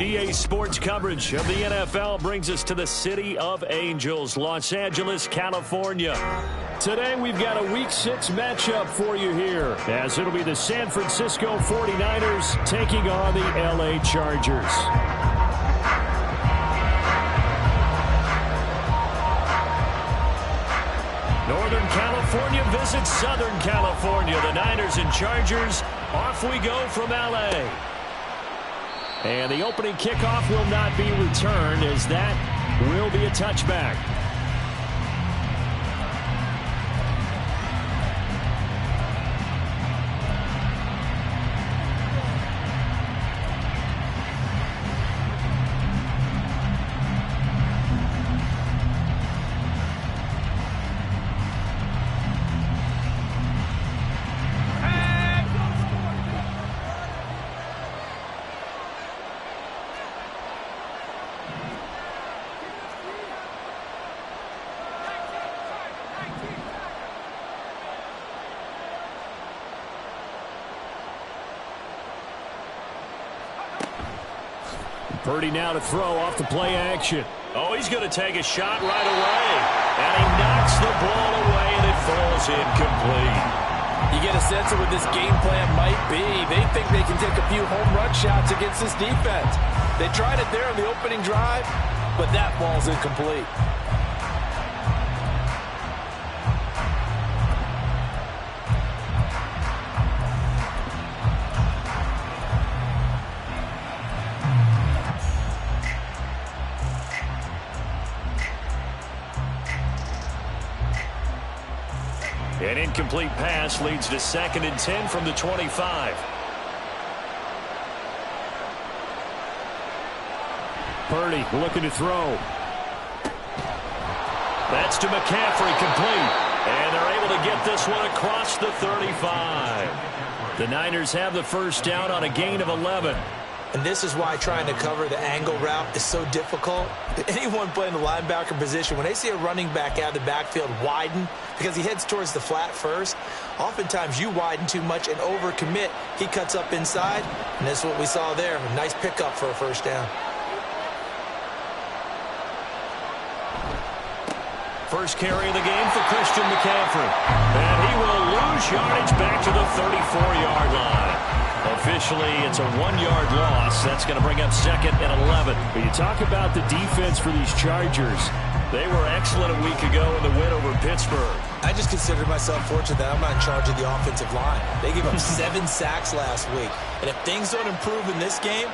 EA Sports coverage of the NFL brings us to the City of Angels, Los Angeles, California. Today we've got a Week 6 matchup for you here, as it'll be the San Francisco 49ers taking on the LA Chargers. Northern California visits Southern California. The Niners and Chargers, off we go from LA. And the opening kickoff will not be returned, as that will be a touchback. Purdy now to throw off the play action. Oh, he's going to take a shot right away. And he knocks the ball away, and it falls incomplete. You get a sense of what this game plan might be. They think they can take a few home run shots against this defense. They tried it there on the opening drive, but that ball's incomplete. An incomplete pass leads to 2nd and 10 from the 25. Purdy looking to throw. That's to McCaffrey, complete. And they're able to get this one across the 35. The Niners have the first down on a gain of 11. And this is why trying to cover the angle route is so difficult. Anyone playing the linebacker position, when they see a running back out of the backfield widen because he heads towards the flat first, oftentimes you widen too much and overcommit. He cuts up inside, and that's what we saw there. A nice pickup for a first down. First carry of the game for Christian McCaffrey. And he will lose yardage back to the 34-yard line. Officially, it's a 1-yard loss. That's going to bring up 2nd and 11. But you talk about the defense for these Chargers. They were excellent a week ago in the win over Pittsburgh. I just consider myself fortunate that I'm not in charge of the offensive line. They gave up 7 sacks last week. And if things don't improve in this game,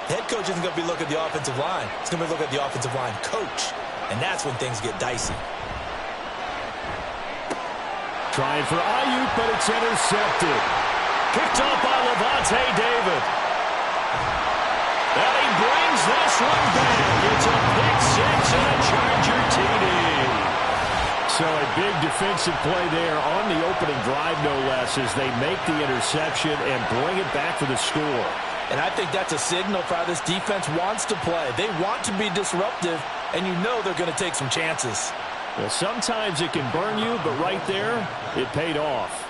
the head coach isn't going to be looking at the offensive line. He's going to be looking at the offensive line coach. And that's when things get dicey. Trying for Ayuk, but it's intercepted. Picked up by Levante David. And he brings this one back. It's a pick six and a Charger TD. So a big defensive play there on the opening drive, no less, as they make the interception and bring it back for the score. And I think that's a signal for how this defense wants to play. They want to be disruptive, and you know they're going to take some chances. Well, sometimes it can burn you, but right there, it paid off.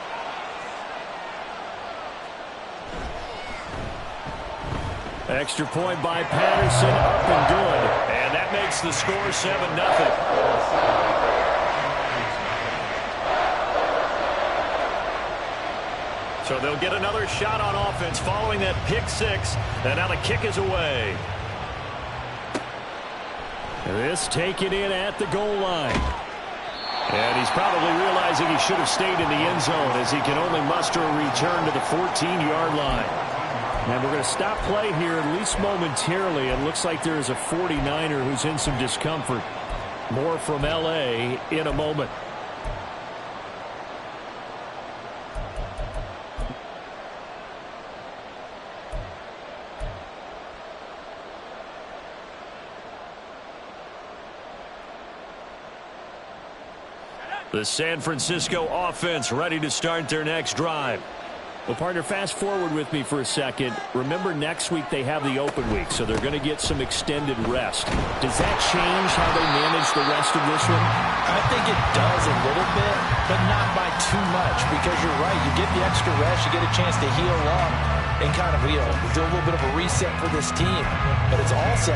Extra point by Patterson, up and good. And that makes the score 7-0. So they'll get another shot on offense following that pick six. And now the kick is away. This taken in at the goal line. And he's probably realizing he should have stayed in the end zone, as he can only muster a return to the 14-yard line. And we're going to stop play here, at least momentarily. It looks like there is a 49er who's in some discomfort. More from L.A. in a moment. The San Francisco offense ready to start their next drive. Well, partner, fast forward with me for a second. Remember, next week they have the open week, so they're going to get some extended rest. Does that change how they manage the rest of this one? I think it does a little bit, but not by too much, because you're right. You get the extra rest, you get a chance to heal up and kind of, do a little bit of a reset for this team. But it's also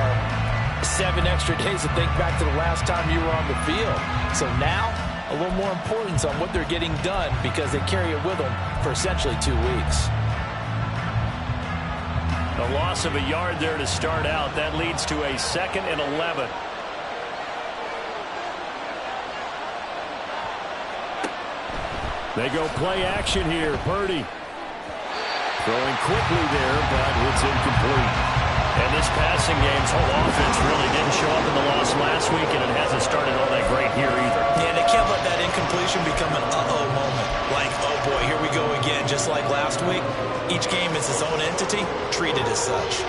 7 extra days to think back to the last time you were on the field. So now, a little more importance on what they're getting done because they carry it with them for essentially 2 weeks. A loss of a yard there to start out. That leads to a 2nd and 11. They go play action here. Purdy throwing quickly there, but it's incomplete. And this passing game's whole offense really didn't show up in the loss last week, and it hasn't started all that great here either. Yeah, they can't let that incompletion become an uh-oh moment. Like, oh boy, here we go again, just like last week. Each game is its own entity, treated as such.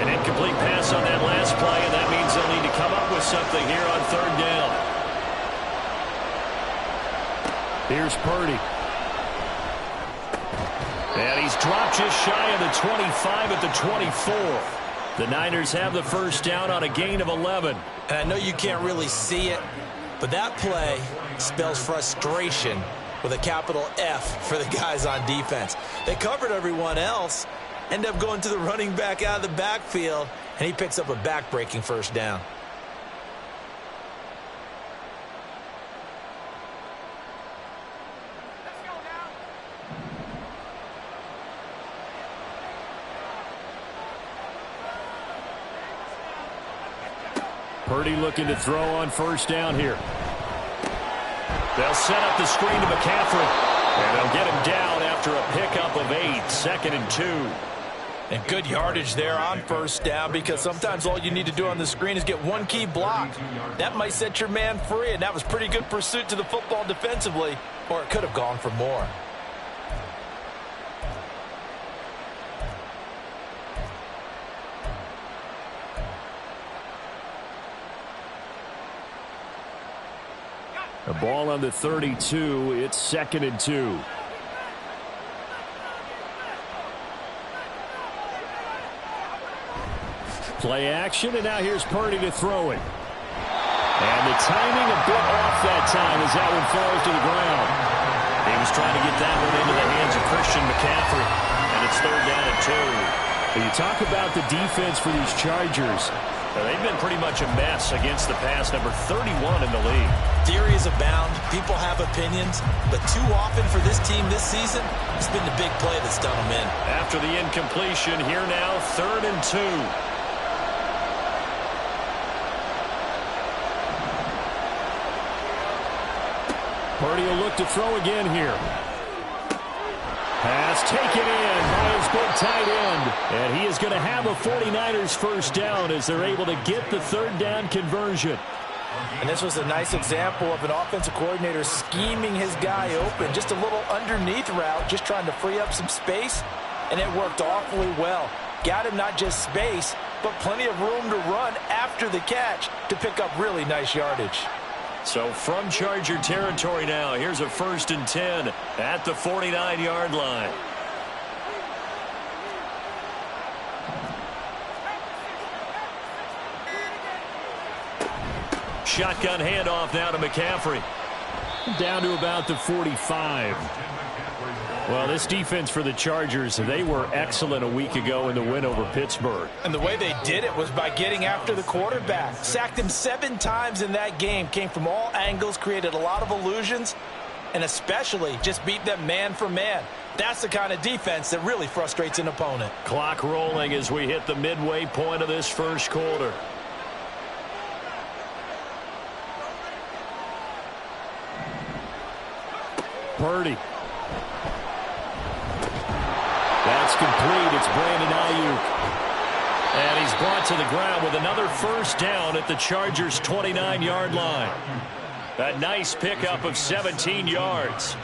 An incomplete pass on that last play, and that means they'll need to come up with something here on 3rd down. Here's Purdy. And he's dropped just shy of the 25 at the 24. The Niners have the first down on a gain of 11. And I know you can't really see it, but that play spells frustration with a capital F for the guys on defense. They covered everyone else, end up going to the running back out of the backfield, and he picks up a back-breaking first down. Purdy looking to throw on first down here. They'll set up the screen to McCaffrey. And they'll get him down after a pickup of 8, 2nd and 2. And good yardage there on first down, because sometimes all you need to do on the screen is get one key block. That might set your man free, and that was pretty good pursuit to the football defensively, or it could have gone for more. The ball on the 32. It's 2nd and 2. Play action, and now here's Purdy to throw it. And the timing a bit off that time as that one falls to the ground. He was trying to get that one into the hands of Christian McCaffrey, and it's 3rd down and 2. You talk about the defense for these Chargers. They've been pretty much a mess against the pass, number 31 in the league. Theories abound. People have opinions. But too often for this team this season, it's been the big play that's done them in. After the incompletion, here now, 3rd and 2. Purdy will look to throw again here. Pass taken in by his big tight end. And he is going to have a 49ers first down as they're able to get the 3rd down conversion. And this was a nice example of an offensive coordinator scheming his guy open. Just a little underneath route, just trying to free up some space. And it worked awfully well. Got him not just space, but plenty of room to run after the catch to pick up really nice yardage. So from Charger territory now, here's a 1st and 10 at the 49-yard line. Shotgun handoff now to McCaffrey. Down to about the 45. Well, this defense for the Chargers, they were excellent a week ago in the win over Pittsburgh. And the way they did it was by getting after the quarterback. Sacked him 7 times in that game. Came from all angles, created a lot of illusions, and especially just beat them man for man. That's the kind of defense that really frustrates an opponent. Clock rolling as we hit the midway point of this first quarter. Purdy. That's complete. It's Brandon Ayuk. And he's brought to the ground with another first down at the Chargers' 29-yard line. A nice pickup of 17 yards.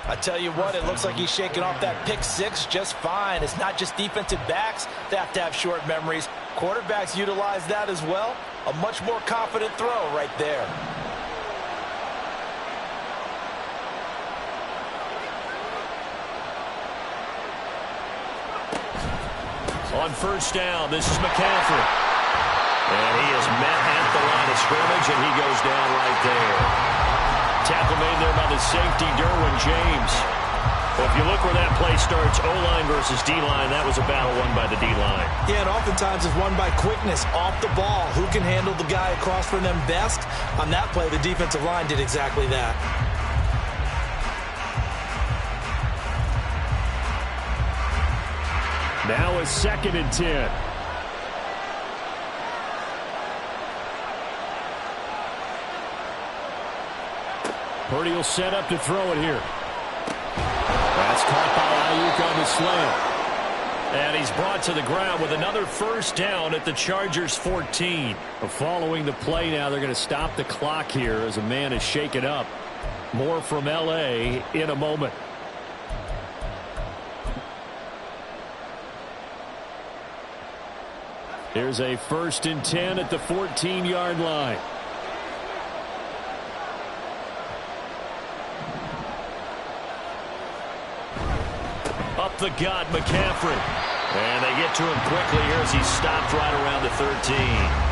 I tell you what, it looks like he's shaking off that pick 6 just fine. It's not just defensive backs that have to have short memories. Quarterbacks utilize that as well. A much more confident throw right there. On first down, this is McCaffrey. And he is met at the line of scrimmage, and he goes down right there. Tackle made there by the safety, Derwin James. Well, if you look where that play starts, O-line versus D-line, that was a battle won by the D-line. Yeah, and oftentimes it's won by quickness off the ball. Who can handle the guy across from them best? On that play, the defensive line did exactly that. Now a 2nd and 10. Purdy will set up to throw it here. That's caught by Ayuk on the slant. And he's brought to the ground with another first down at the Chargers' 14. Following the play now, they're going to stop the clock here as a man is shaken up. More from L.A. in a moment. Here's a 1st and 10 at the 14-yard line. Up the gut, McCaffrey. And they get to him quickly here as he's stopped right around the 13.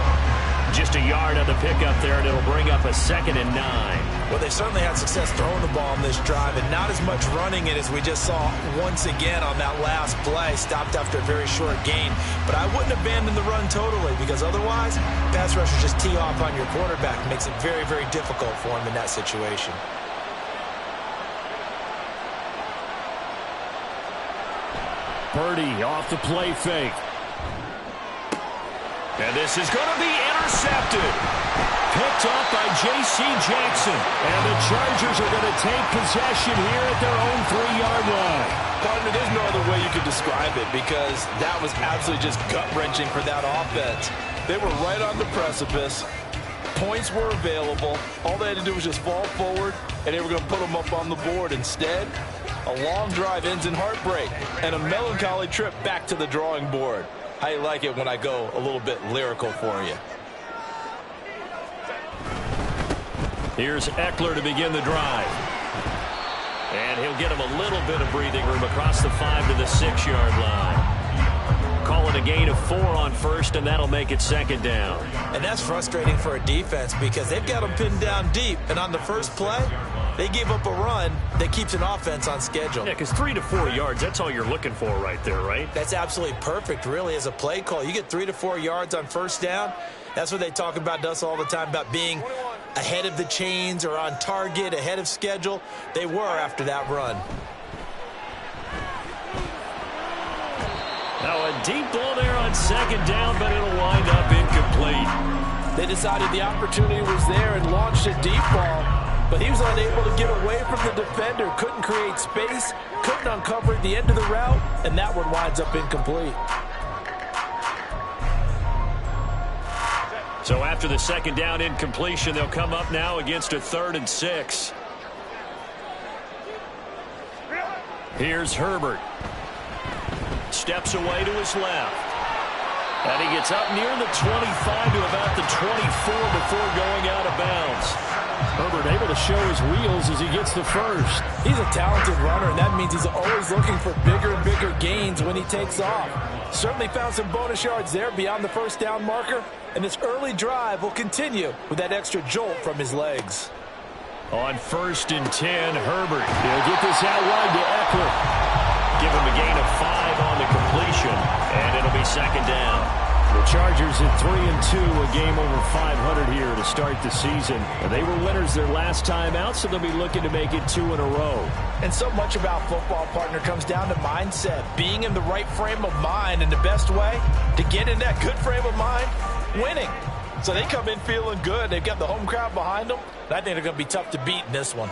Just a yard on the pickup there, and it'll bring up a 2nd and 9. Well, they certainly had success throwing the ball on this drive, and not as much running it as we just saw once again on that last play. Stopped after a very short gain. But I wouldn't abandon the run totally, because otherwise, pass rushers just tee off on your quarterback. Makes it very, very difficult for him in that situation. Purdy off the play fake. And this is going to be intercepted. Picked off by J.C. Jackson. And the Chargers are going to take possession here at their own 3-yard line. Partner, there's no other way you could describe it, because that was absolutely just gut-wrenching for that offense. They were right on the precipice. Points were available. All they had to do was just fall forward, and they were going to put them up on the board. Instead, a long drive ends in heartbreak and a melancholy trip back to the drawing board. How you like it when I go a little bit lyrical for you? Here's Eckler to begin the drive. And he'll get him a little bit of breathing room across the 5 to the 6-yard line. Call it a gain of 4 on first, and that'll make it 2nd down. And that's frustrating for a defense, because they've got them pinned down deep. And on the first play, they gave up a run that keeps an offense on schedule. Yeah, because 3 to 4 yards, that's all you're looking for right there, right? That's absolutely perfect, really, as a play call. You get 3 to 4 yards on first down. That's what they talk about to us all the time, about being ahead of the chains or on target, ahead of schedule. They were after that run. Now a deep ball there on 2nd down, but it'll wind up incomplete. They decided the opportunity was there and launched a deep ball, but he was unable to get away from the defender, couldn't create space, couldn't uncover the end of the route, and that one winds up incomplete. So after the 2nd down incompletion, they'll come up now against a 3rd and 6. Here's Herbert. Steps away to his left. And he gets up near the 25 to about the 24 before going out of bounds. Herbert able to show his wheels as he gets the first. He's a talented runner, and that means he's always looking for bigger and bigger gains when he takes off. Certainly found some bonus yards there beyond the first down marker, and this early drive will continue with that extra jolt from his legs. On 1st and 10, Herbert. He'll get this out wide to Eckler. Give him a gain of 5 on the completion, and it'll be 2nd down. The Chargers at 3-2, a game over 500 here to start the season. They were winners their last time out, so they'll be looking to make it 2 in a row. And so much about football, partner, comes down to mindset. Being in the right frame of mind, and the best way to get in that good frame of mind, winning. So they come in feeling good. They've got the home crowd behind them, and I think they're going to be tough to beat in this one.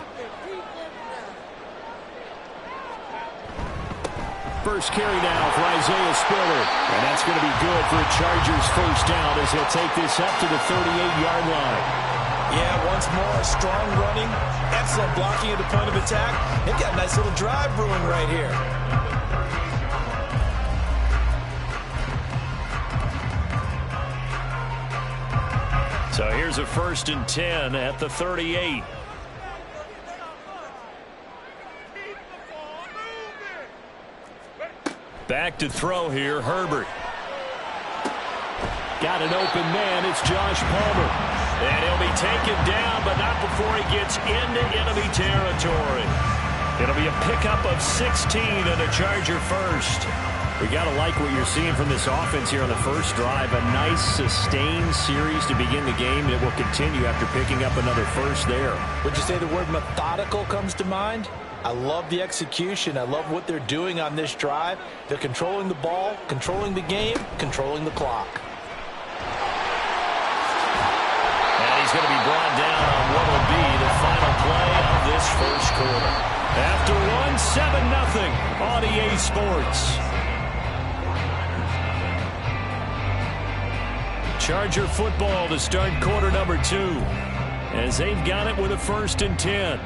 First carry now for Isaiah Spiller. And that's going to be good for a Chargers first down as he'll take this up to the 38-yard line. Yeah, once more, strong running, excellent blocking at the point of attack. They've got a nice little drive brewing right here. So here's a 1st and 10 at the 38. Back to throw here, Herbert. Got an open man. It's Josh Palmer. And he'll be taken down, but not before he gets into enemy territory. It'll be a pickup of 16 and a Charger first. We got to like what you're seeing from this offense here on the first drive. A nice, sustained series to begin the game that will continue after picking up another first there. Would you say the word methodical comes to mind? I love the execution. I love what they're doing on this drive. They're controlling the ball, controlling the game, controlling the clock. And he's going to be brought down on what will be the final play of this first quarter. After one, 7-0 on EA Sports. Charger football to start quarter number 2 as they've got it with a 1st and 10.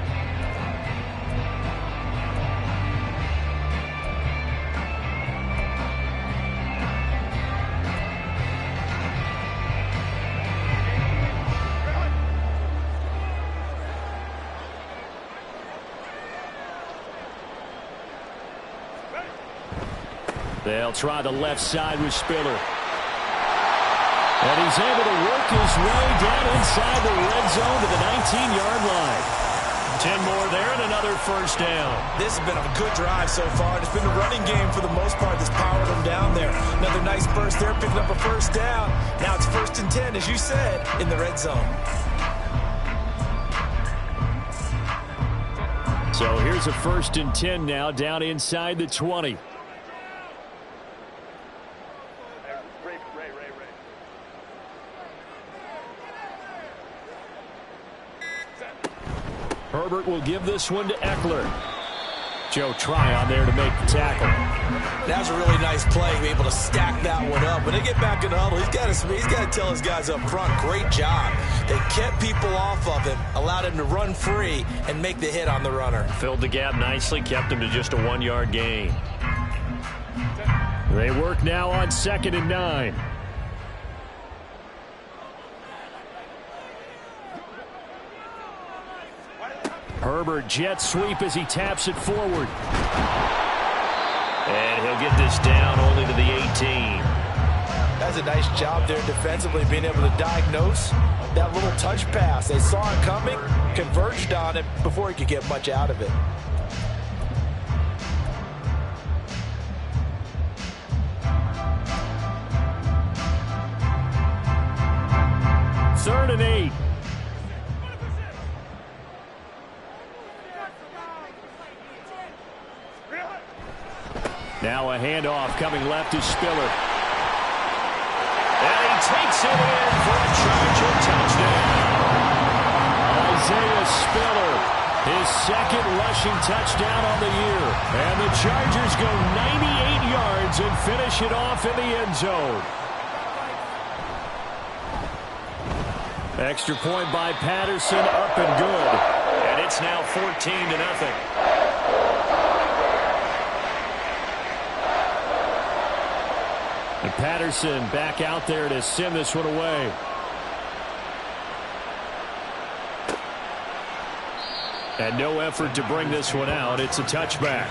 They'll try the left side with Spiller. And he's able to work his way down inside the red zone to the 19-yard line. 10 more there and another first down. This has been a good drive so far. It's been the running game for the most part that's powered them down there. Another nice burst there, picking up a first down. Now it's 1st and 10, as you said, in the red zone. So here's a 1st and 10 now down inside the 20. Herbert will give this one to Eckler. Joe Tryon there to make the tackle. That was a really nice play, be able to stack that one up. When they get back in the huddle, he's got to tell his guys up front, great job. They kept people off of him, allowed him to run free and make the hit on the runner. Filled the gap nicely, kept him to just a 1-yard gain. They work now on 2nd and 9. Herbert jet sweep as he taps it forward. And he'll get this down only to the 18. That's a nice job there defensively, being able to diagnose that little touch pass. They saw it coming, converged on it before he could get much out of it. Third and 8. Now a handoff coming left to Spiller. And he takes it in for a Charger touchdown. Isaiah Spiller, his 2nd rushing touchdown on the year. And the Chargers go 98 yards and finish it off in the end zone. Extra point by Patterson, up and good. And it's now 14-0. And Patterson back out there to send this one away. And no effort to bring this one out. It's a touchback.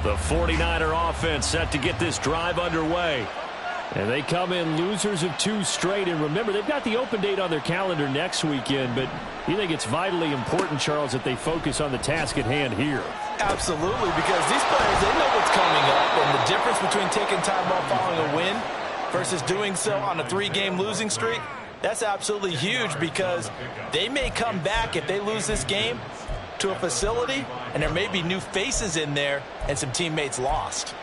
The 49er offense set to get this drive underway. And they come in losers of 2 straight. And remember, they've got the open date on their calendar next weekend. But you think it's vitally important, Charles, that they focus on the task at hand here? Absolutely, because these players, they know what's coming up. And the difference between taking time off following a win versus doing so on a 3-game losing streak, that's absolutely huge, because they may come back if they lose this game to a facility, and there may be new faces in there and some teammates lost.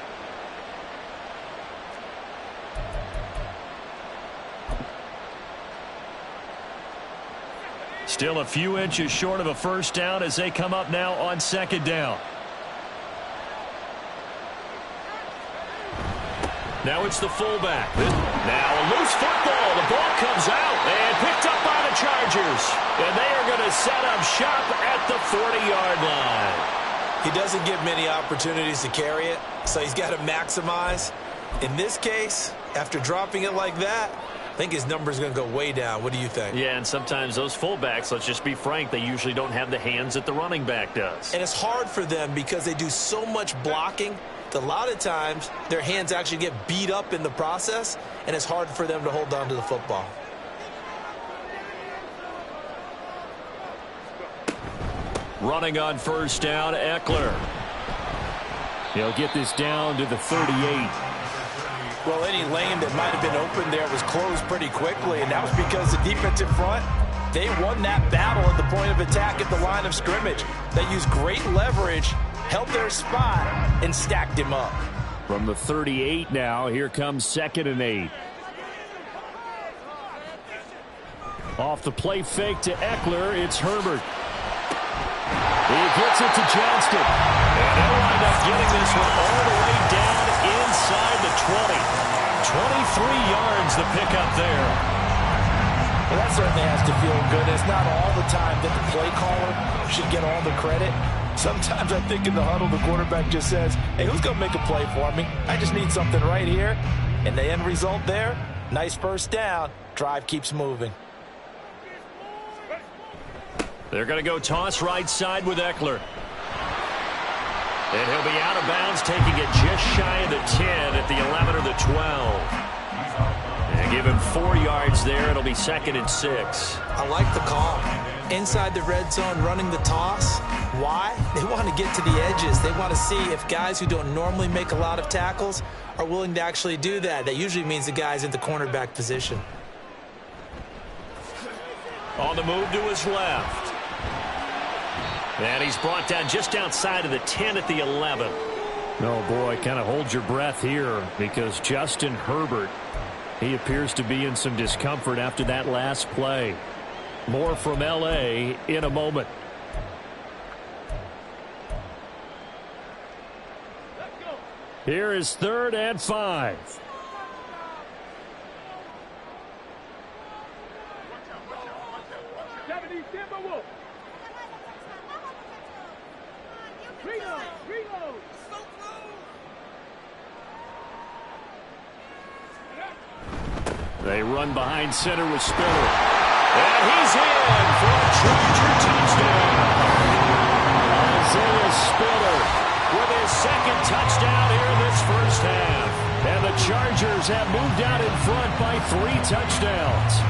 Still a few inches short of a first down as they come up now on 2nd down. Now it's the fullback. Now a loose football. The ball comes out and picked up by the Chargers. And they are going to set up shop at the 40-yard line. He doesn't get many opportunities to carry it, so he's got to maximize. In this case, after dropping it like that, I think his number is going to go way down. What do you think? Yeah, and sometimes those fullbacks, let's just be frank, they usually don't have the hands that the running back does. And it's hard for them because they do so much blocking that a lot of times their hands actually get beat up in the process, and it's hard for them to hold on to the football. Running on first down, Eckler. He'll get this down to the 38. Well, any lane that might have been open there was closed pretty quickly, and that was because the defensive front, they won that battle at the point of attack at the line of scrimmage. They used great leverage, held their spot, and stacked him up. From the 38 now, here comes 2nd and 8. Off the play fake to Eckler, it's Herbert. He gets it to Johnston. And they'll wind up getting this one all the way down inside the 20. 23 yards the pickup there. Well, that certainly has to feel good. It's not all the time that the play caller should get all the credit. Sometimes I think in the huddle, the quarterback just says, hey, who's going to make a play for me? I just need something right here. And the end result there, nice first down. Drive keeps moving. They're going to go toss right side with Eckler. And he'll be out of bounds, taking it just shy of the 10 at the 11 or the 12. And give him 4 yards there. It'll be 2nd and 6. I like the call. Inside the red zone, running the toss. Why? They want to get to the edges. They want to see if guys who don't normally make a lot of tackles are willing to actually do that. That usually means the guy's in the cornerback position. On the move to his left. And he's brought down just outside of the 10 at the 11. Oh, boy, kind of hold your breath here because Justin Herbert, he appears to be in some discomfort after that last play. More from L.A. in a moment. Here is 3rd and 5. They run behind center with Spiller. And he's in for a Charger touchdown. Isaiah Spiller with his 2nd touchdown here in this first half. And the Chargers have moved out in front by 3 touchdowns.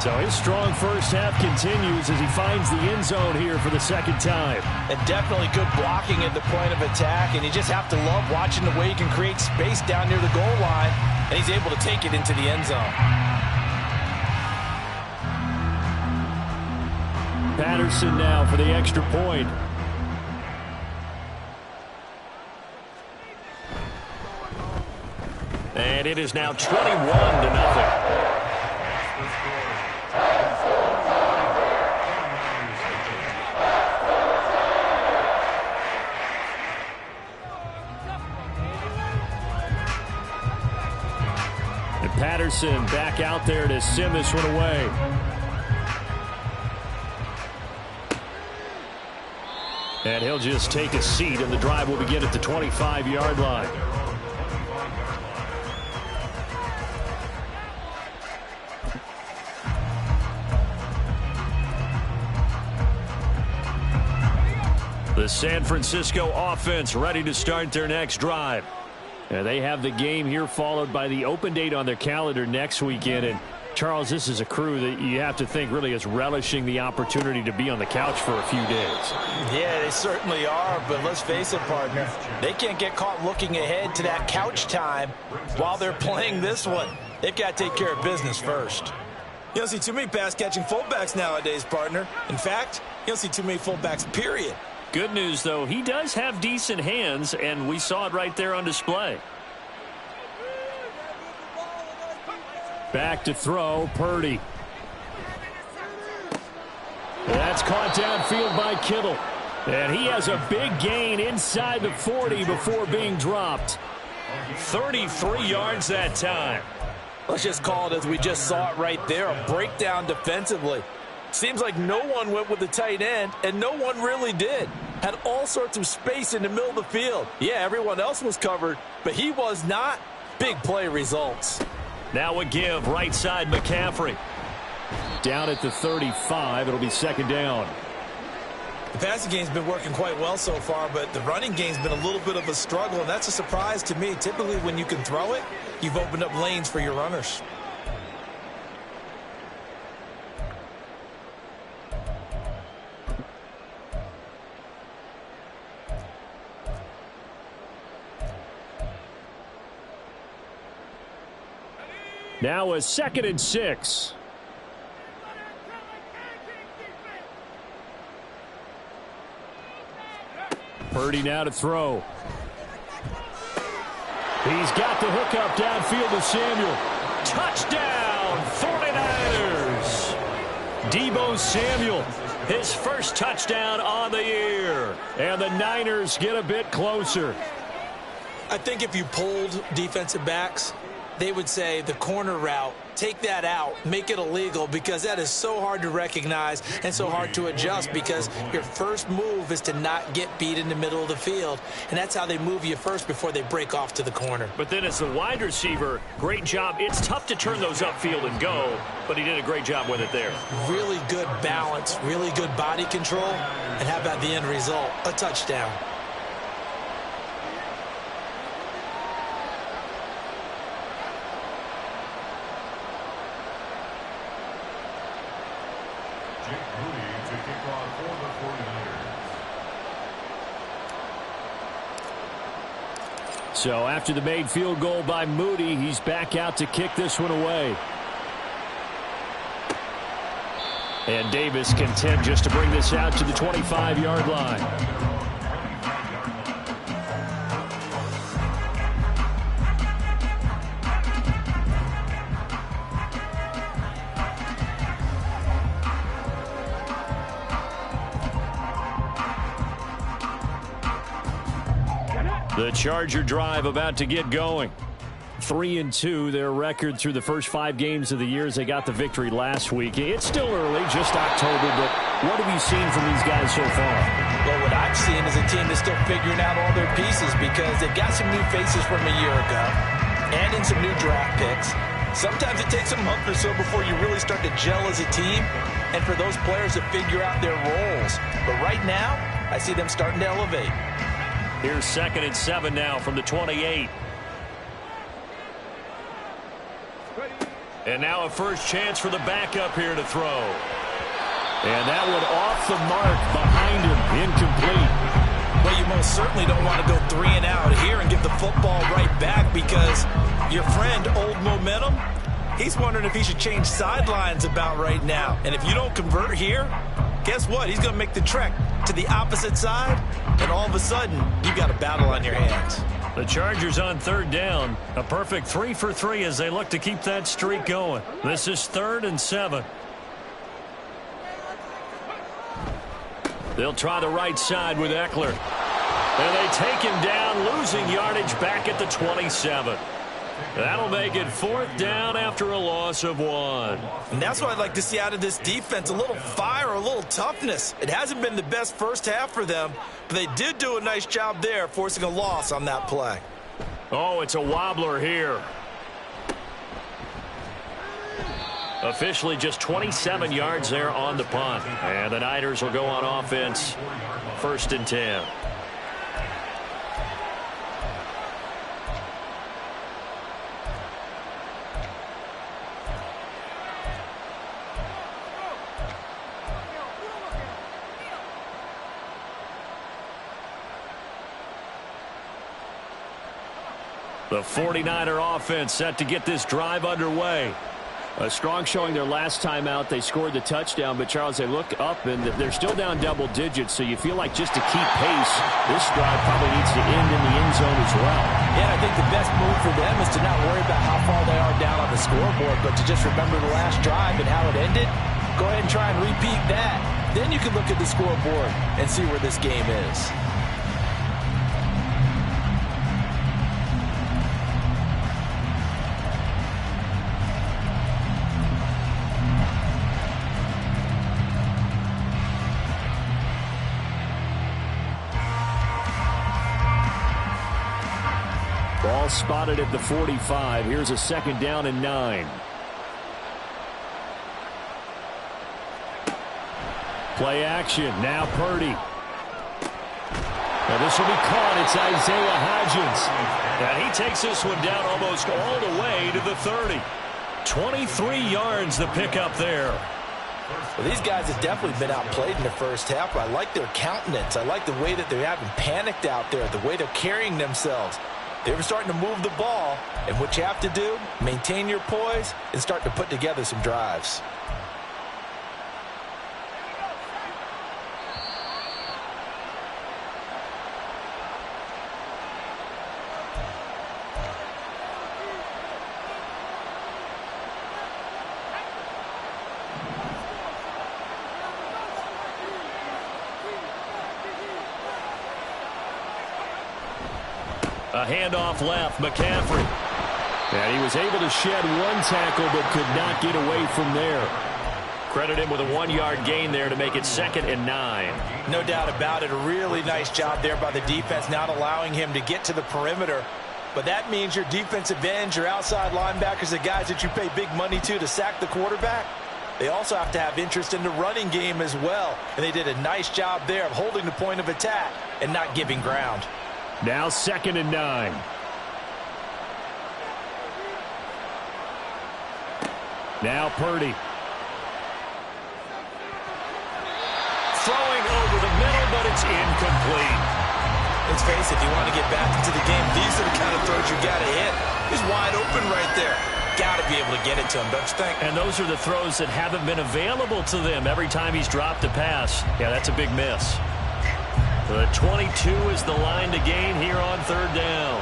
So his strong first half continues as he finds the end zone here for the 2nd time. And definitely good blocking at the point of attack, and you just have to love watching the way he can create space down near the goal line, and he's able to take it into the end zone. Patterson now for the extra point. And it is now 21-0. Patterson back out there to send this one away. And he'll just take a seat, and the drive will begin at the 25-yard line. The San Francisco offense ready to start their next drive. And they have the game here followed by the open date on their calendar next weekend. And, Charles, this is a crew that you have to think really is relishing the opportunity to be on the couch for a few days. Yeah, they certainly are. But let's face it, partner, they can't get caught looking ahead to that couch time while they're playing this one. They've got to take care of business first. You don't see too many pass-catching fullbacks nowadays, partner. In fact, you don't see too many fullbacks, period. Good news, though, he does have decent hands, and we saw it right there on display. Back to throw, Purdy. That's caught downfield by Kittle. And he has a big gain inside the 40 before being dropped. 33 yards that time. Let's just call it as we just saw it right there, a breakdown defensively. Seems like no one went with the tight end, and no one really did. Had all sorts of space in the middle of the field. Yeah, everyone else was covered, but he was not. Big play results. Now a give, right side McCaffrey. Down at the 35, it'll be second down. The passing game's been working quite well so far, but the running game's been a little bit of a struggle, and that's a surprise to me. Typically, when you can throw it, you've opened up lanes for your runners. Now a 2nd and 6. Purdy now to throw. He's got the hook up downfield to Samuel. Touchdown, 49ers. Deebo Samuel, his first touchdown on the year. And the Niners get a bit closer. I think if you polled defensive backs, they would say the corner route, take that out, make it illegal, because that is so hard to recognize and so hard to adjust, because your first move is to not get beat in the middle of the field, and that's how they move you first before they break off to the corner. But then as the wide receiver, great job. It's tough to turn those upfield and go, but he did a great job with it there. Really good balance, really good body control, and how about the end result? A touchdown. So after the made field goal by Moody, he's back out to kick this one away. And Davis content just to bring this out to the 25-yard line. The Charger drive about to get going. 3-2, their record through the first 5 games of the year as they got the victory last week. It's still early, just October, but what have you seen from these guys so far? Well, what I've seen is a team that's still figuring out all their pieces, because they've got some new faces from a year ago and in some new draft picks. Sometimes it takes a month or so before you really start to gel as a team and for those players to figure out their roles. But right now, I see them starting to elevate. Here's 2nd and 7 now from the 28. And now a first chance for the backup here to throw. And that one off the mark behind him, incomplete. Well, you most certainly don't want to go 3 and out here and give the football right back, because your friend, Old Momentum, he's wondering if he should change sidelines about right now. And if you don't convert here, guess what? He's going to make the trek to the opposite side, and all of a sudden, you've got a battle on your hands. The Chargers on 3rd down. A perfect 3 for 3 as they look to keep that streak going. This is 3rd and 7. They'll try the right side with Eckler. And they take him down, losing yardage back at the 27. That'll make it 4th down after a loss of 1. And that's what I'd like to see out of this defense, a little fire, a little toughness. It hasn't been the best first half for them, but they did do a nice job there, forcing a loss on that play. Oh, it's a wobbler here. Officially just 27 yards there on the punt. And the Niners will go on offense, 1st and 10. The 49er offense set to get this drive underway. A strong showing their last time out. They scored the touchdown, but, Charles, they look up, and they're still down double digits, so you feel like just to keep pace, this drive probably needs to end in the end zone as well. Yeah, I think the best move for them is to not worry about how far they are down on the scoreboard, but to just remember the last drive and how it ended. Go ahead and try and repeat that. Then you can look at the scoreboard and see where this game is. Ball spotted at the 45. Here's a 2nd down and 9. Play action. Now Purdy. Now this will be caught. It's Isaiah Hodgins. And he takes this one down almost all the way to the 30. 23 yards the pickup there. Well, these guys have definitely been outplayed in the first half, but I like their countenance. I like the way that they haven't panicked out there, the way they're carrying themselves. They were starting to move the ball, and what you have to do, maintain your poise and start to put together some drives. A handoff left, McCaffrey. And he was able to shed one tackle but could not get away from there. Credit him with a 1-yard gain there to make it 2nd and 9. No doubt about it. A really nice job there by the defense, not allowing him to get to the perimeter. But that means your defensive ends, your outside linebackers, the guys that you pay big money to sack the quarterback, they also have to have interest in the running game as well. And they did a nice job there of holding the point of attack and not giving ground. Now 2nd and 9. Now Purdy. Throwing over the middle, but it's incomplete. Let's face it, if you want to get back into the game, these are the kind of throws you got to hit. He's wide open right there. Got to be able to get it to him, don't you think? And those are the throws that haven't been available to them every time he's dropped a pass. Yeah, that's a big miss. The 22 is the line to gain here on 3rd down.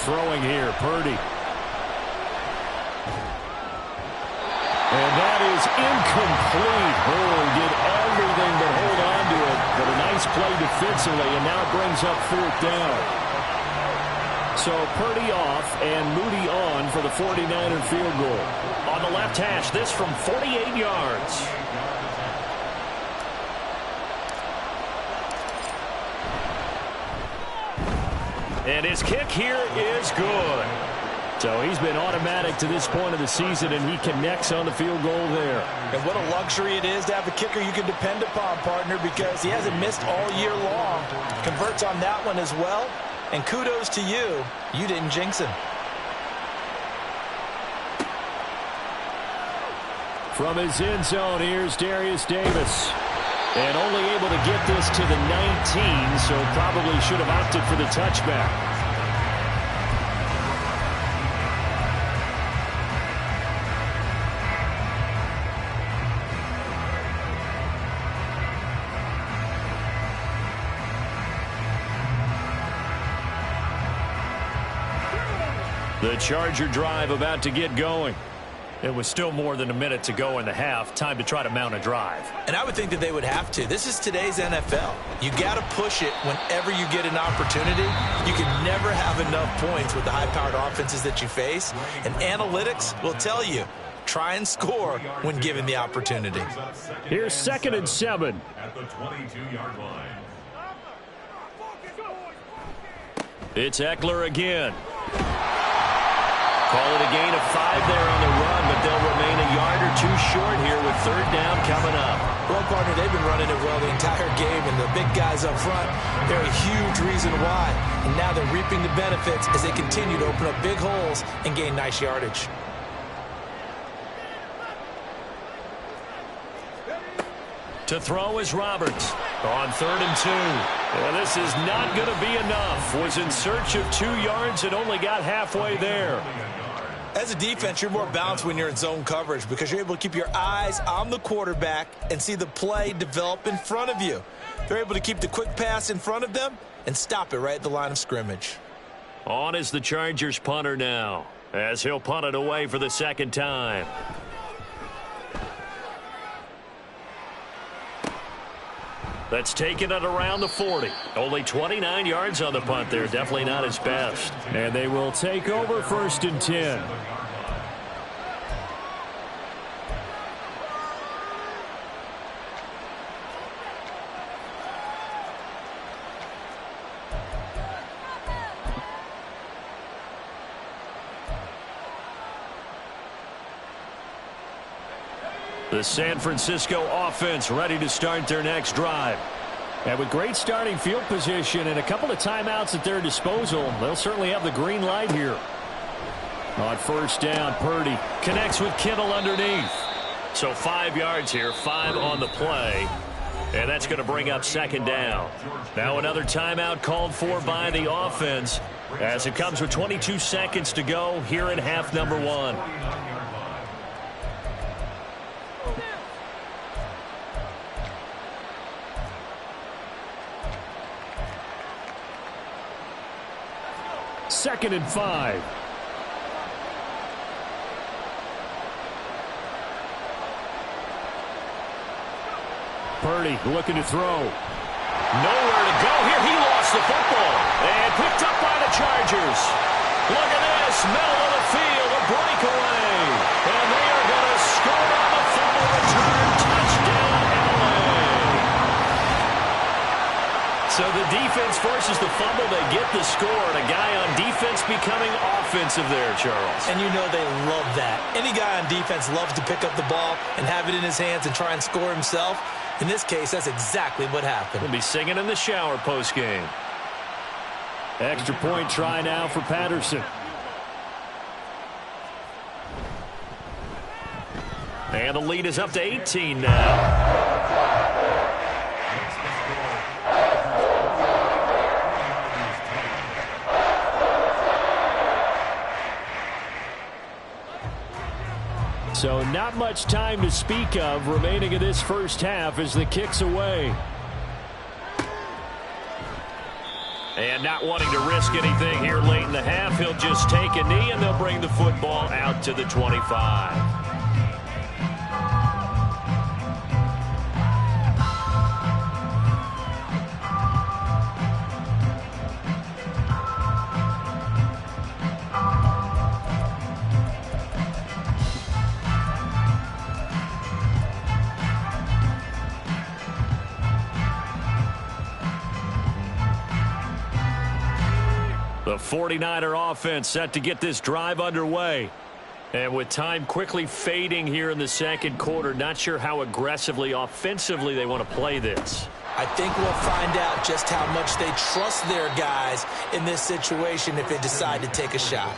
Throwing here, Purdy. And that is incomplete. Oh, did everything but hold on to it. But a nice play defensively, and now it brings up 4th down. So Purdy off and Moody on for the 49er field goal. On the left hash, this from 48 yards. And his kick here is good. So he's been automatic to this point of the season, and he connects on the field goal there. And what a luxury it is to have a kicker you can depend upon, partner, because he hasn't missed all year long. Converts on that one as well. And kudos to you. You didn't jinx him. From his end zone, here's Darius Davis. And only able to get this to the 19, so probably should have opted for the touchback. The Charger drive about to get going. It was still more than a minute to go in the half. Time to try to mount a drive. And I would think that they would have to. This is today's NFL. You got to push it whenever you get an opportunity. You can never have enough points with the high-powered offenses that you face. And analytics will tell you, try and score when given the opportunity. Here's 2nd and 7. At the 22-yard line. It's Eckler again. Call it a gain of 5 there on the run, but they'll remain a yard or 2 short here with 3rd down coming up. Well, partner, they've been running it well the entire game, and the big guys up front, they're a huge reason why. And now they're reaping the benefits as they continue to open up big holes and gain nice yardage. To throw is Roberts on 3rd and 2. And this is not going to be enough. Was in search of 2 yards and only got halfway there. As a defense, you're more balanced when you're in zone coverage because you're able to keep your eyes on the quarterback and see the play develop in front of you. They're able to keep the quick pass in front of them and stop it right at the line of scrimmage. On is the Chargers punter now, as he'll punt it away for the 2nd time. That's taken it around the 40. Only 29 yards on the punt there. Definitely not his best. And they will take over 1st and 10. The San Francisco offense ready to start their next drive. And with great starting field position and a couple of timeouts at their disposal, they'll certainly have the green light here. On first down, Purdy connects with Kittle underneath. So 5 yards here, 5 on the play. And that's going to bring up second down. Now another timeout called for by the offense as it comes with 22 seconds to go here in half number 1. Second and 5. Purdy looking to throw. Nowhere to go here. He lost the football. And picked up by the Chargers. Look at this. Middle of the field. A breakaway. And they are going to score on the fumble return. Touchdown, LA. So the defense forces the fumble. They get the score. And a guy on defense becoming offensive there, Charles. And you know they love that. Any guy on defense loves to pick up the ball and have it in his hands and try and score himself. In this case, that's exactly what happened. We'll be singing in the shower post-game. Extra point try now for Patterson. And the lead is up to 18 now. So not much time to speak of remaining in this first half as the kick's away. And not wanting to risk anything here late in the half, he'll just take a knee and they'll bring the football out to the 25. The 49er offense set to get this drive underway. And with time quickly fading here in the second quarter, not sure how aggressively, offensively they want to play this. I think we'll find out just how much they trust their guys in this situation if they decide to take a shot.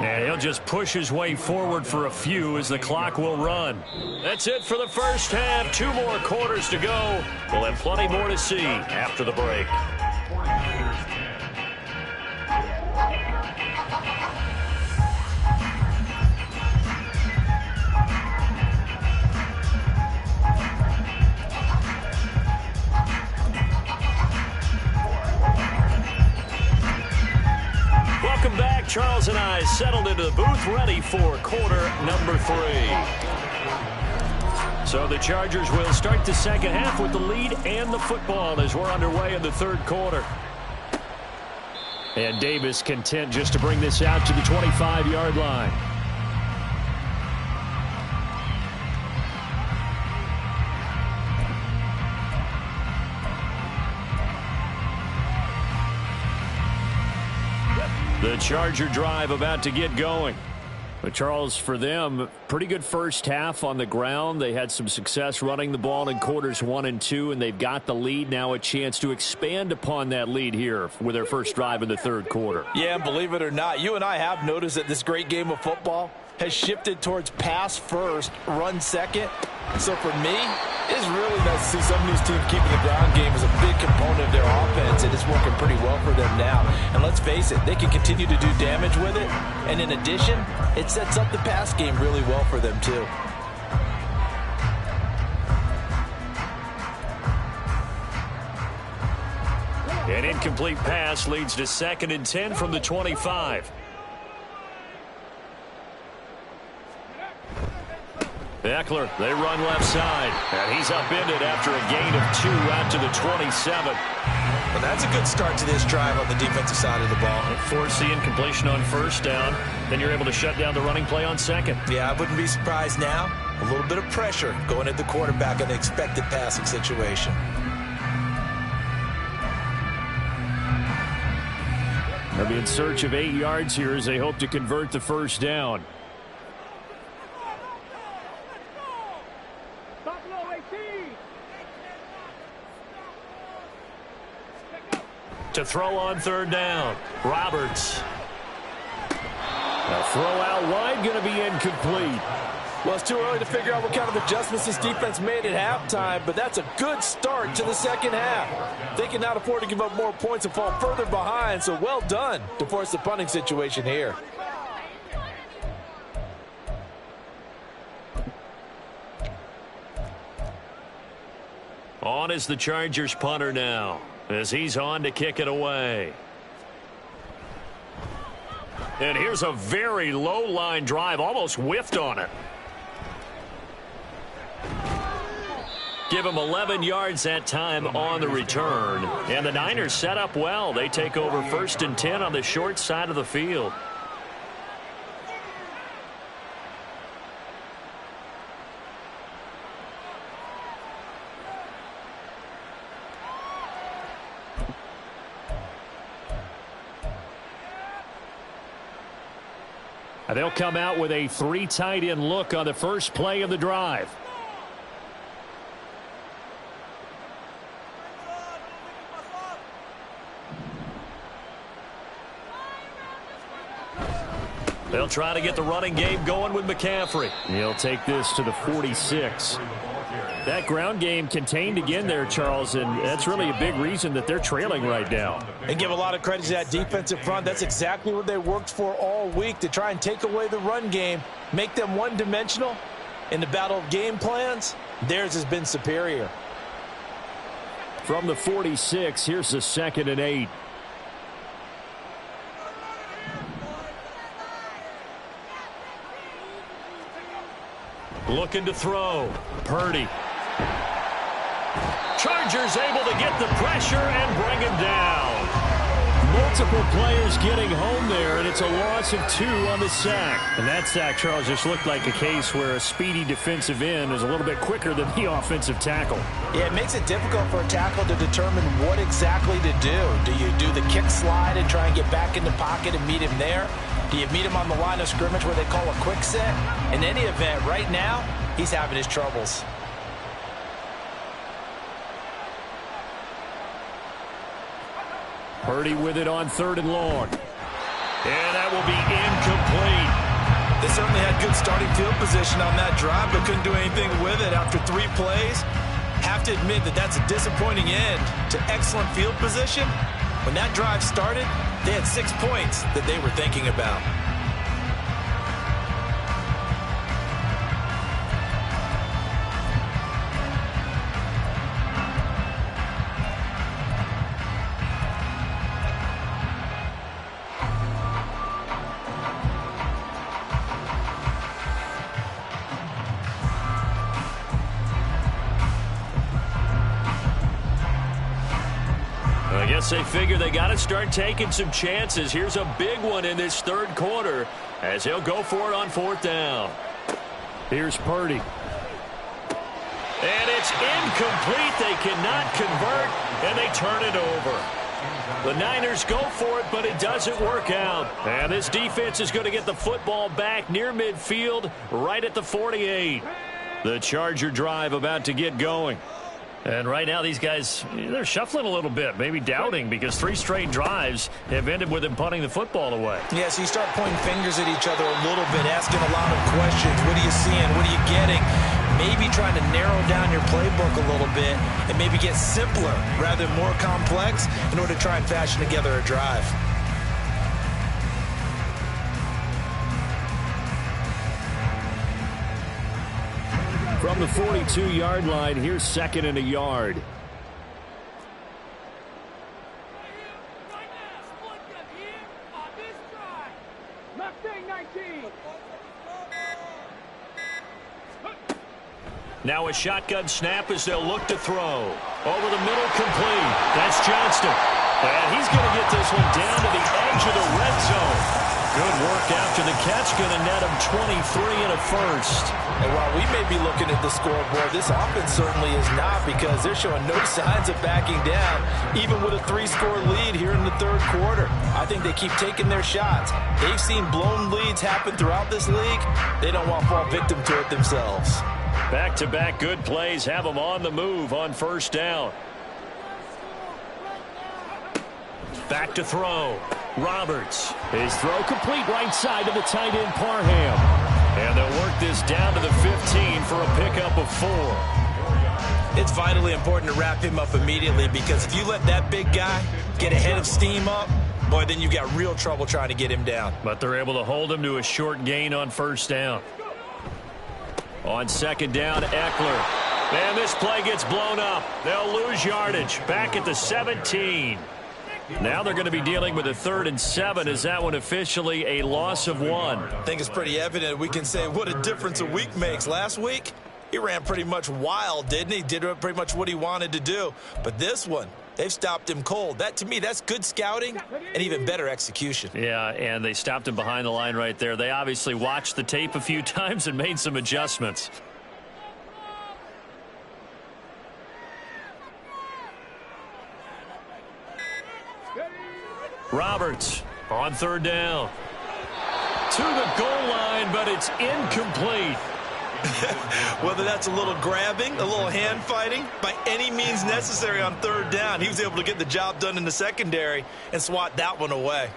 And he'll just push his way forward for a few as the clock will run. That's it for the first half. 2 more quarters to go. We'll have plenty more to see after the break. Welcome back. Charles and I settled into the booth, ready for quarter number 3. So the Chargers will start the second half with the lead and the football as we're underway in the third quarter. And Davis content just to bring this out to the 25-yard line. The Charger drive about to get going. But Charles, for them, pretty good first half on the ground. They had some success running the ball in quarters 1 and 2, and they've got the lead. Now a chance to expand upon that lead here with their first drive in the third quarter. Yeah, believe it or not, you and I have noticed that this great game of football has shifted towards pass first, run second. So for me, it's really nice to see some of these teams keeping the ground game as a big component of their offense, and it's working pretty well for them now. And let's face it, they can continue to do damage with it. And in addition, it sets up the pass game really well for them too. An incomplete pass leads to 2nd and 10 from the 25. Eckler, they run left side. And he's upended after a gain of 2 out to the 27. Well, that's a good start to this drive on the defensive side of the ball. Force the incompletion on first down. Then you're able to shut down the running play on second. Yeah, I wouldn't be surprised now. A little bit of pressure going at the quarterback in the expected passing situation. They'll be in search of 8 yards here as they hope to convert the first down. To throw on third down. Roberts. A throw out wide, going to be incomplete. Well, it's too early to figure out what kind of adjustments this defense made at halftime, but that's a good start to the second half. They cannot afford to give up more points and fall further behind, so well done to force the punting situation here. On is the Chargers punter now, as he's on to kick it away. And here's a very low line drive, almost whiffed on it. Give him 11 yards that time on the return. And the Niners set up well. They take over 1st and 10 on the short side of the field. They'll come out with a 3 tight end look on the first play of the drive. They'll try to get the running game going with McCaffrey. He'll take this to the 46. That ground game contained again there, Charles, and that's really a big reason that they're trailing right now. And give a lot of credit to that defensive front. That's exactly what they worked for all week, to try and take away the run game, make them one-dimensional. In the battle of game plans, theirs has been superior. From the 46, here's the 2nd and 8. Looking to throw. Purdy. Chargers able to get the pressure and bring him down. Multiple players getting home there, and it's a loss of 2 on the sack. And that sack, Charles, just looked like a case where a speedy defensive end is a little bit quicker than the offensive tackle. Yeah, it makes it difficult for a tackle to determine what exactly to do. Do you do the kick slide and try and get back in the pocket and meet him there? Do you meet him on the line of scrimmage where they call a quick set? In any event, right now, he's having his troubles. Purdy with it on 3rd and long. And that will be incomplete. They certainly had good starting field position on that drive, but couldn't do anything with it after 3 plays. Have to admit that that's a disappointing end to excellent field position. When that drive started, they had 6 points that they were thinking about. I guess they figure they got to start taking some chances. Here's a big one in this 3rd quarter as he'll go for it on 4th down. Here's Purdy. And it's incomplete. They cannot convert, and they turn it over. The Niners go for it, but it doesn't work out. And this defense is going to get the football back near midfield, right at the 48. The Charger drive about to get going. And right now, these guys, they're shuffling a little bit, maybe doubting, because 3 straight drives have ended with them punting the football away. Yeah, so you start pointing fingers at each other a little bit, asking a lot of questions. What are you seeing? What are you getting? Maybe trying to narrow down your playbook a little bit and maybe get simpler rather than more complex in order to try and fashion together a drive. From the 42-yard line, here's 2nd and a yard. Now a shotgun snap as they'll look to throw. Over the middle, complete. That's Johnston. And he's going to get this one down to the edge of the red zone. Good work after the catch, going to net him 23 and a first. And while we may be looking at the scoreboard, this offense certainly is not, because they're showing no signs of backing down, even with a 3-score lead here in the 3rd quarter. I think they keep taking their shots. They've seen blown leads happen throughout this league. They don't want to fall victim to it themselves. Back-to-back good plays have them on the move on 1st down. Back to throw. Roberts. His throw complete right side to the tight end Parham. And they'll work this down to the 15 for a pickup of 4. It's vitally important to wrap him up immediately, because if you let that big guy get ahead of steam up, boy, then you've got real trouble trying to get him down. But they're able to hold him to a short gain on first down. On second down, Eckler. And this play gets blown up. They'll lose yardage. Back at the 17. Now they're going to be dealing with a 3rd and 7. Is that one officially a loss of 1? I think it's pretty evident. We can say what a difference a week makes. Last week, he ran pretty much wild, didn't he? Did pretty much what he wanted to do. But this one, they've stopped him cold. That, to me, that's good scouting and even better execution. Yeah, and they stopped him behind the line right there. They obviously watched the tape a few times and made some adjustments. Roberts on 3rd down. To the goal line, but it's incomplete. Whether that's a little grabbing, a little hand fighting, by any means necessary on 3rd down, he was able to get the job done in the secondary and swat that one away.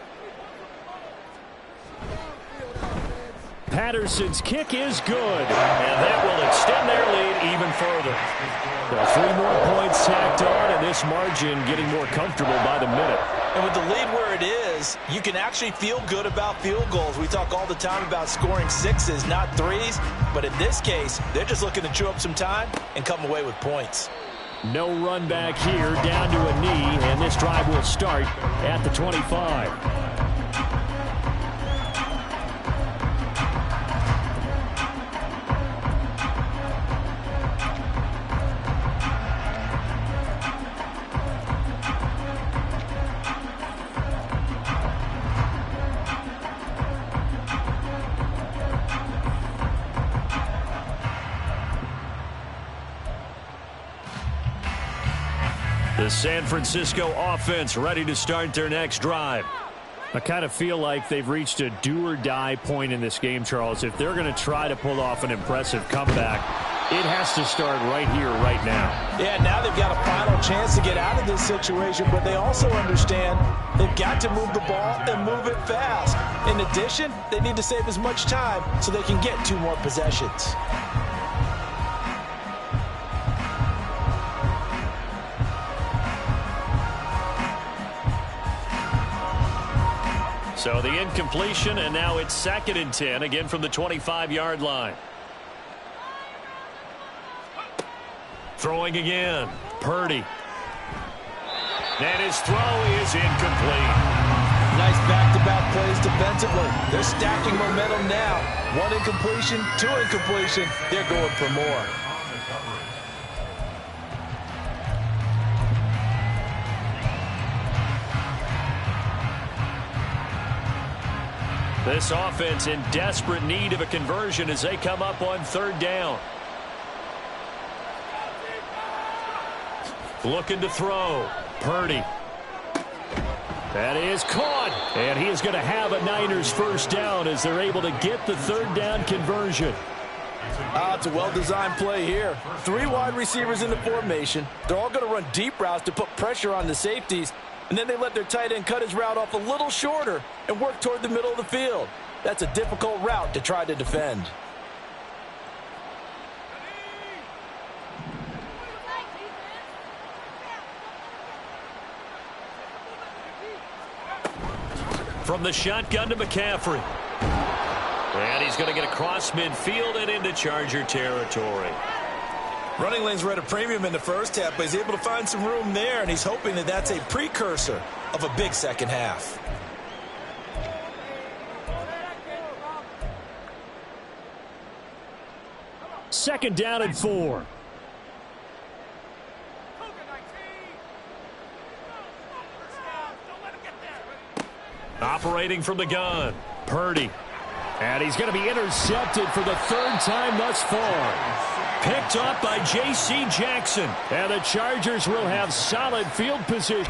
Patterson's kick is good, and that will extend their lead even further. Well, 3 more points tacked on, and this margin getting more comfortable by the minute. And with the lead where it is, you can actually feel good about field goals. We talk all the time about scoring 6s, not 3s. But in this case, they're just looking to chew up some time and come away with points. No run back here, down to a knee, and this drive will start at the 25. The San Francisco offense ready to start their next drive. I kind of feel like they've reached a do-or-die point in this game, Charles. If they're going to try to pull off an impressive comeback, it has to start right here, right now. Yeah, now they've got a final chance to get out of this situation, but they also understand they've got to move the ball and move it fast. In addition, they need to save as much time so they can get 2 more possessions. So the incompletion, and now it's 2nd and 10, again from the 25-yard line. Throwing again, Purdy. And his throw is incomplete. Nice back-to-back plays defensively. They're stacking momentum now. 1 incompletion, 2 incompletion. They're going for more. This offense in desperate need of a conversion as they come up on 3rd down. Looking to throw. Purdy. That is caught. And he is going to have a Niners first down as they're able to get the 3rd down conversion. It's a well-designed play here. 3 wide receivers in the formation. They're all going to run deep routes to put pressure on the safeties. And then they let their tight end cut his route off a little shorter and work toward the middle of the field. That's a difficult route to try to defend. From the shotgun to McCaffrey. And he's going to get across midfield and into Charger territory. Running lanes were at a premium in the first half, but he's able to find some room there, and he's hoping that that's a precursor of a big second half. Second down and 4. Operating from the gun, Purdy. And he's going to be intercepted for the 3rd time thus far. Picked up by J.C. Jackson. And the Chargers will have solid field position.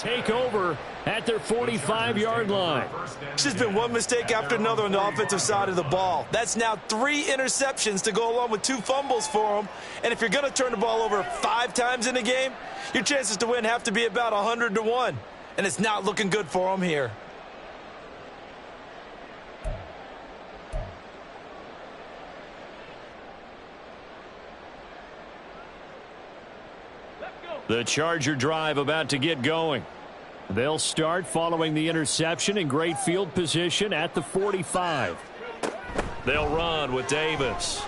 take over at their 45-yard line. It's just been one mistake after another on the offensive side of the ball. That's now 3 interceptions to go along with 2 fumbles for them. And if you're going to turn the ball over 5 times in a game, your chances to win have to be about 100 to 1. And it's not looking good for them here. The Charger drive about to get going. They'll start following the interception in great field position at the 45. They'll run with Davis.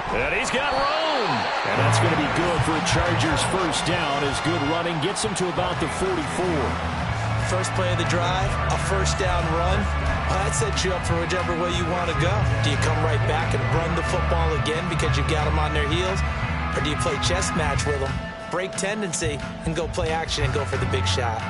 And he's got room. And that's going to be good for a Chargers first down as good running gets him to about the 44. First play of the drive, a first down run. Well, that sets you up for whichever way you want to go. Do you come right back and run the football again because you've got them on their heels? Or do you play chess match with them, break tendency, and go play action and go for the big shot?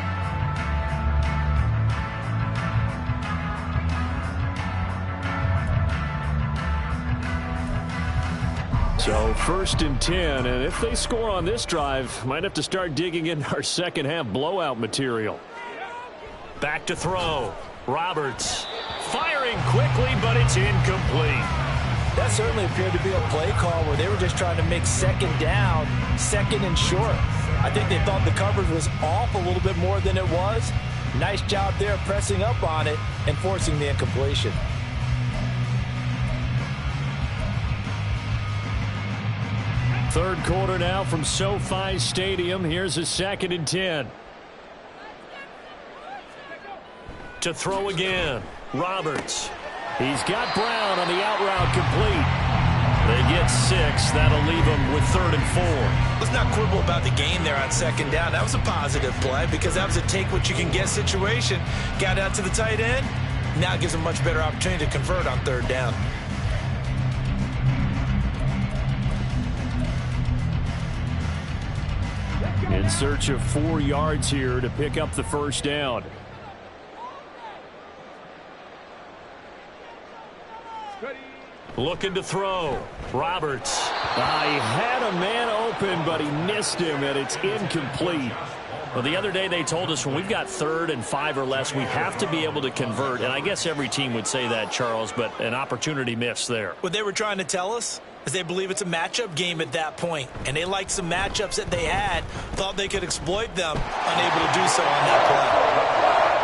So first and 10, and if they score on this drive, might have to start digging in our second half blowout material. Back to throw. Roberts firing quickly, but it's incomplete. That certainly appeared to be a play call where they were just trying to make second down, second and short. I think they thought the coverage was off a little bit more than it was. Nice job there pressing up on it and forcing the incompletion. Third quarter now from SoFi Stadium. Here's a 2nd and 10. To throw again. Roberts. He's got Brown on the out route complete. They get 6. That'll leave them with 3rd and 4. Let's not quibble about the game there on second down. That was a positive play because that was a take-what-you-can-get situation. Got out to the tight end. Now it gives them a much better opportunity to convert on 3rd down. In search of 4 yards here to pick up the first down. Looking to throw. Roberts. He had a man open, but he missed him, and it's incomplete. Well, the other day they told us when we've got 3rd and 5 or less, we have to be able to convert. And I guess every team would say that, Charles, but an opportunity missed there. What they were trying to tell us is they believe it's a matchup game at that point. And they liked some matchups that they had, thought they could exploit them, unable to do so on that play.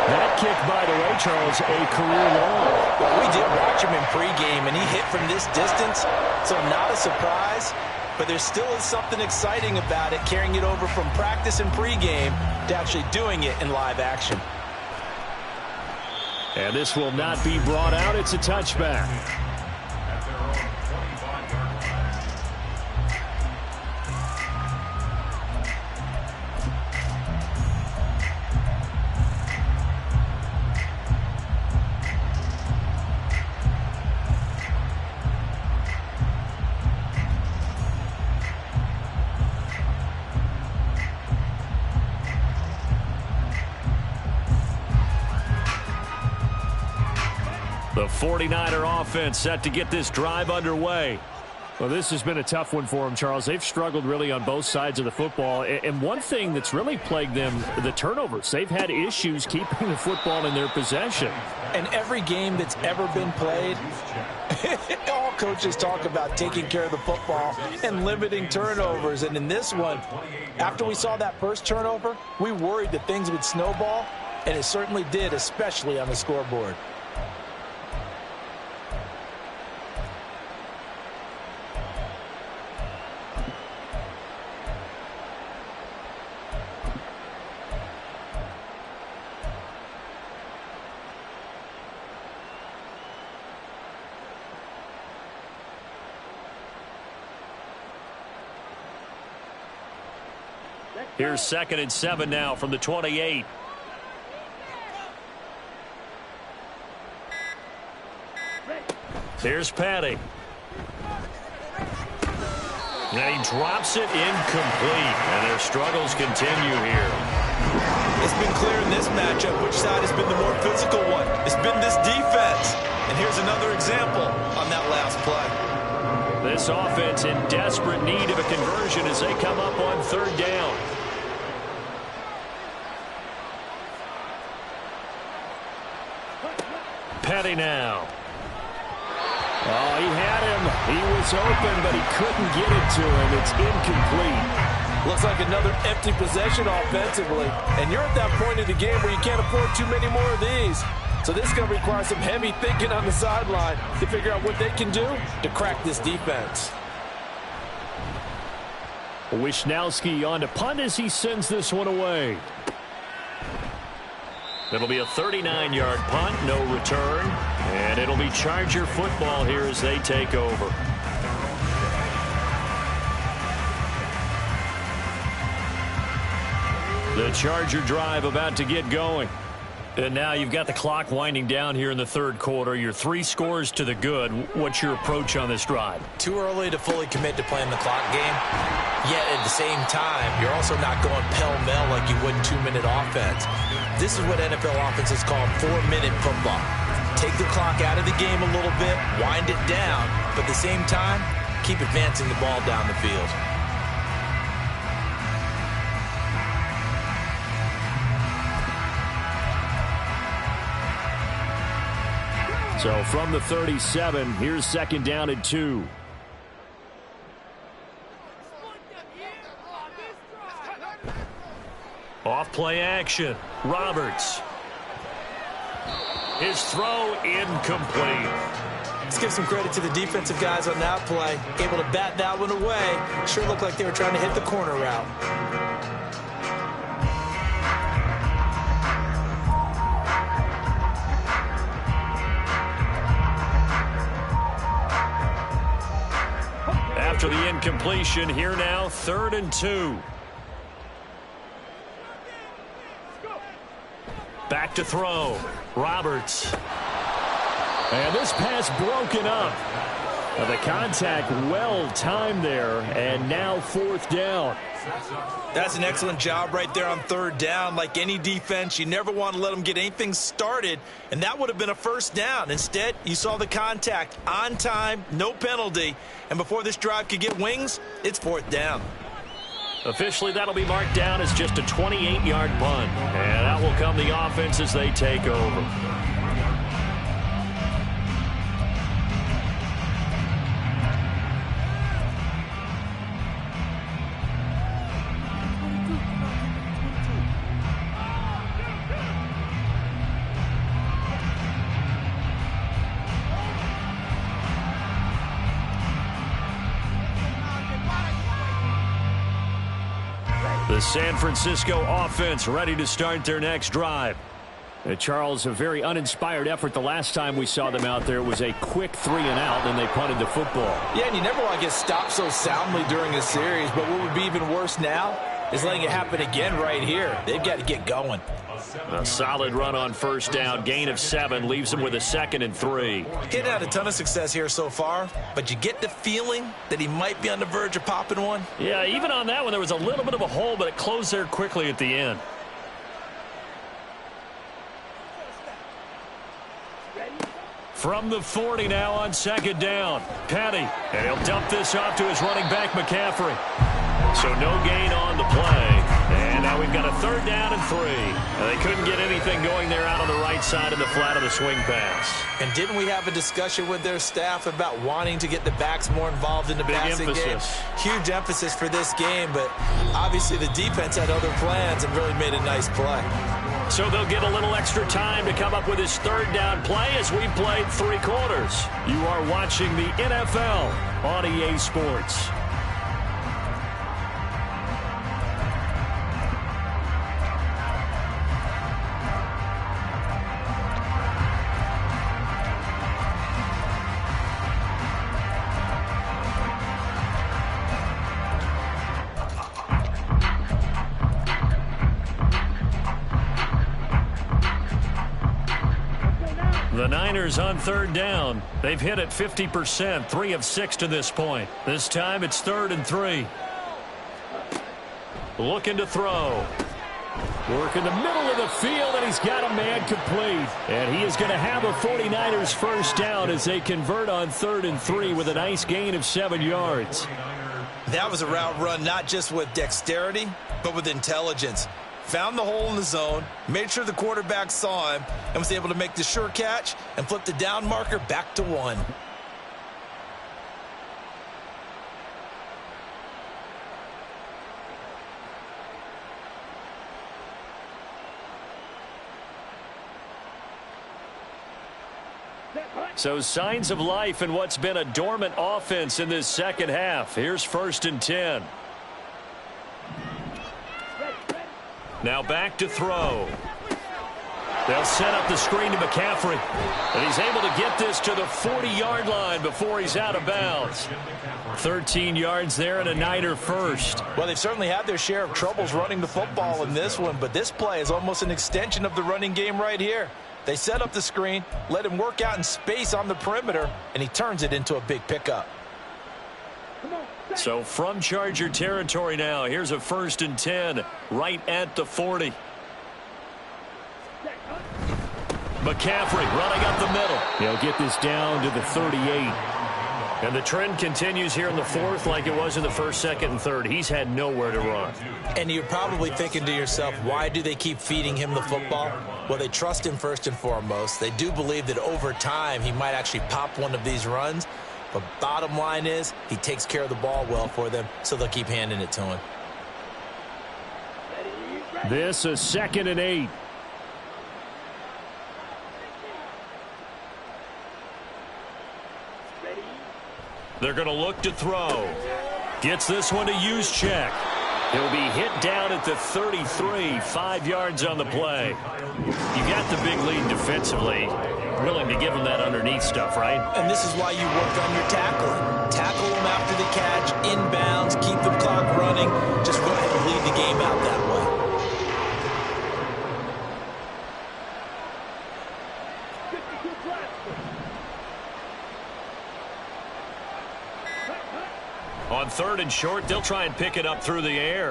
That kick, by the way, Charles, a career long. We did watch him in pregame, and he hit from this distance, so not a surprise. But there still is something exciting about it, carrying it over from practice and pregame to actually doing it in live action. And this will not be brought out. It's a touchback. The 49er offense set to get this drive underway. Well, this has been a tough one for them, Charles. They've struggled really on both sides of the football. And one thing that's really plagued them, the turnovers. They've had issues keeping the football in their possession. And every game that's ever been played, all coaches talk about taking care of the football and limiting turnovers. And in this one, after we saw that first turnover, we worried that things would snowball, and it certainly did, especially on the scoreboard. Here's 2nd and 7 now from the 28. Here's Patty. And he drops it incomplete. And their struggles continue here. It's been clear in this matchup which side has been the more physical one. It's been this defense. And here's another example on that last play. This offense in desperate need of a conversion as they come up on 3rd down. Petty now. Oh, he had him. He was open, but he couldn't get it to him. It's incomplete. Looks like another empty possession offensively. And you're at that point of the game where you can't afford too many more of these. So this is going to require some heavy thinking on the sideline to figure out what they can do to crack this defense. Wisnowski on to punt as he sends this one away. It'll be a 39-yard punt, no return. And it'll be Charger football here as they take over. The Charger drive about to get going. And now you've got the clock winding down here in the third quarter. You're 3 scores to the good. What's your approach on this drive? Too early to fully commit to playing the clock game. Yet at the same time, you're also not going pell-mell like you would in 2-minute offense. This is what NFL offenses call 4-minute football. Take the clock out of the game a little bit, wind it down, but at the same time, keep advancing the ball down the field. So from the 37, here's second down and 2. Off play action. Roberts. His throw incomplete. Let's give some credit to the defensive guys on that play. Able to bat that one away. Sure looked like they were trying to hit the corner route. After the incompletion, here now, 3rd and 2. Back to throw. Roberts. And this pass broken up. The contact well timed there, and now 4th down. That's an excellent job right there on 3rd down. Like any defense, you never want to let them get anything started, and that would have been a 1st down. Instead, you saw the contact on time, no penalty, and before this drive could get wings, it's 4th down. Officially, that'll be marked down as just a 28-yard punt, and that will come the offense as they take over. The San Francisco offense ready to start their next drive. Charles, a very uninspired effort the last time we saw them out there. It was a quick 3-and-out, and they punted the football. Yeah, and you never want to get stopped so soundly during a series, but what would be even worse now is letting it happen again right here. They've got to get going. A solid run on 1st down, gain of 7, leaves them with a 2nd and 3. He had a ton of success here so far, but you get the feeling that he might be on the verge of popping one. Yeah, even on that one, there was a little bit of a hole, but it closed there quickly at the end. From the 40 now on 2nd down. Petty, and he'll dump this off to his running back, McCaffrey. So no gain on the play. And now we've got a 3rd down and 3. They couldn't get anything going there out on the right side of the flat of the swing pass. And didn't we have a discussion with their staff about wanting to get the backs more involved in the passing game? Huge emphasis for this game, but obviously the defense had other plans and really made a nice play. So they'll get a little extra time to come up with his 3rd down play as we've played 3 quarters. You are watching the NFL on EA Sports. The Niners on 3rd down. They've hit it 50%, 3 of 6 to this point. This time it's 3rd and 3. Looking to throw. Work in the middle of the field, and he's got a man complete. And he is going to have a 49ers 1st down as they convert on 3rd and 3 with a nice gain of 7 yards. That was a route run not just with dexterity, but with intelligence. found the hole in the zone, made sure the quarterback saw him, and was able to make the sure catch and flip the down marker back to 1. So signs of life in what's been a dormant offense in this second half. Here's 1st and 10. Now back to throw. They'll set up the screen to McCaffrey. And he's able to get this to the 40-yard line before he's out of bounds. 13 yards there and a Niner first. Well, they've certainly had their share of troubles running the football in this one, but this play is almost an extension of the running game right here. They set up the screen, let him work out in space on the perimeter, and he turns it into a big pickup. So from Charger territory now, here's a 1st and 10 right at the 40. McCaffrey running up the middle. He'll get this down to the 38. And the trend continues here in the 4th like it was in the 1st, 2nd, and 3rd. He's had nowhere to run. And you're probably thinking to yourself, why do they keep feeding him the football? Well, they trust him first and foremost. They do believe that over time he might actually pop one of these runs. But bottom line is he takes care of the ball well for them, so they'll keep handing it to him. This is 2nd and 8. They're going to look to throw. Gets this one to Juszczyk. He'll be hit down at the 33, 5 yards on the play. You got the big lead defensively. Willing to give him that underneath stuff, right? And this is why you work on your tackling. Tackle them after the catch, inbounds, keep the clock running. Just go ahead and lead the game out that way. On 3rd and short, they'll try and pick it up through the air.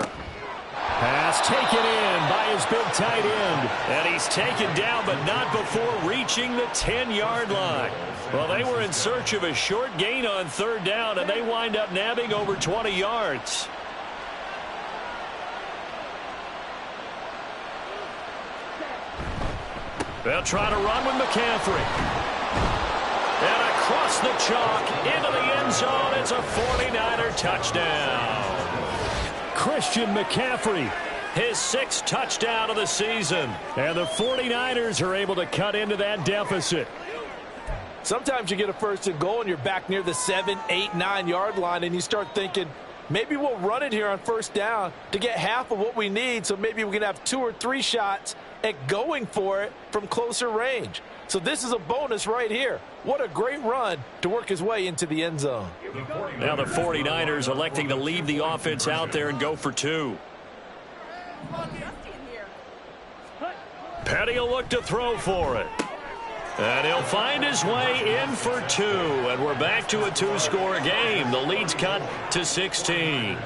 Pass taken in by his big tight end. And he's taken down, but not before reaching the 10-yard line. Well, they were in search of a short gain on 3rd down, and they wind up nabbing over 20 yards. They'll try to run with McCaffrey. And across the chalk, into the end zone, it's a 49er touchdown. Christian McCaffrey, his 6th touchdown of the season. And the 49ers are able to cut into that deficit. Sometimes you get a 1st and goal and you're back near the 7, 8, 9-yard line, and you start thinking, maybe we'll run it here on 1st down to get half of what we need, so maybe we can have 2 or 3 shots at going for it from closer range. So this is a bonus right here. What a great run to work his way into the end zone. Now the 49ers electing to leave the offense out there and go for 2. Petty will look to throw for it. And he'll find his way in for 2. And we're back to a 2-score game. The lead's cut to 16.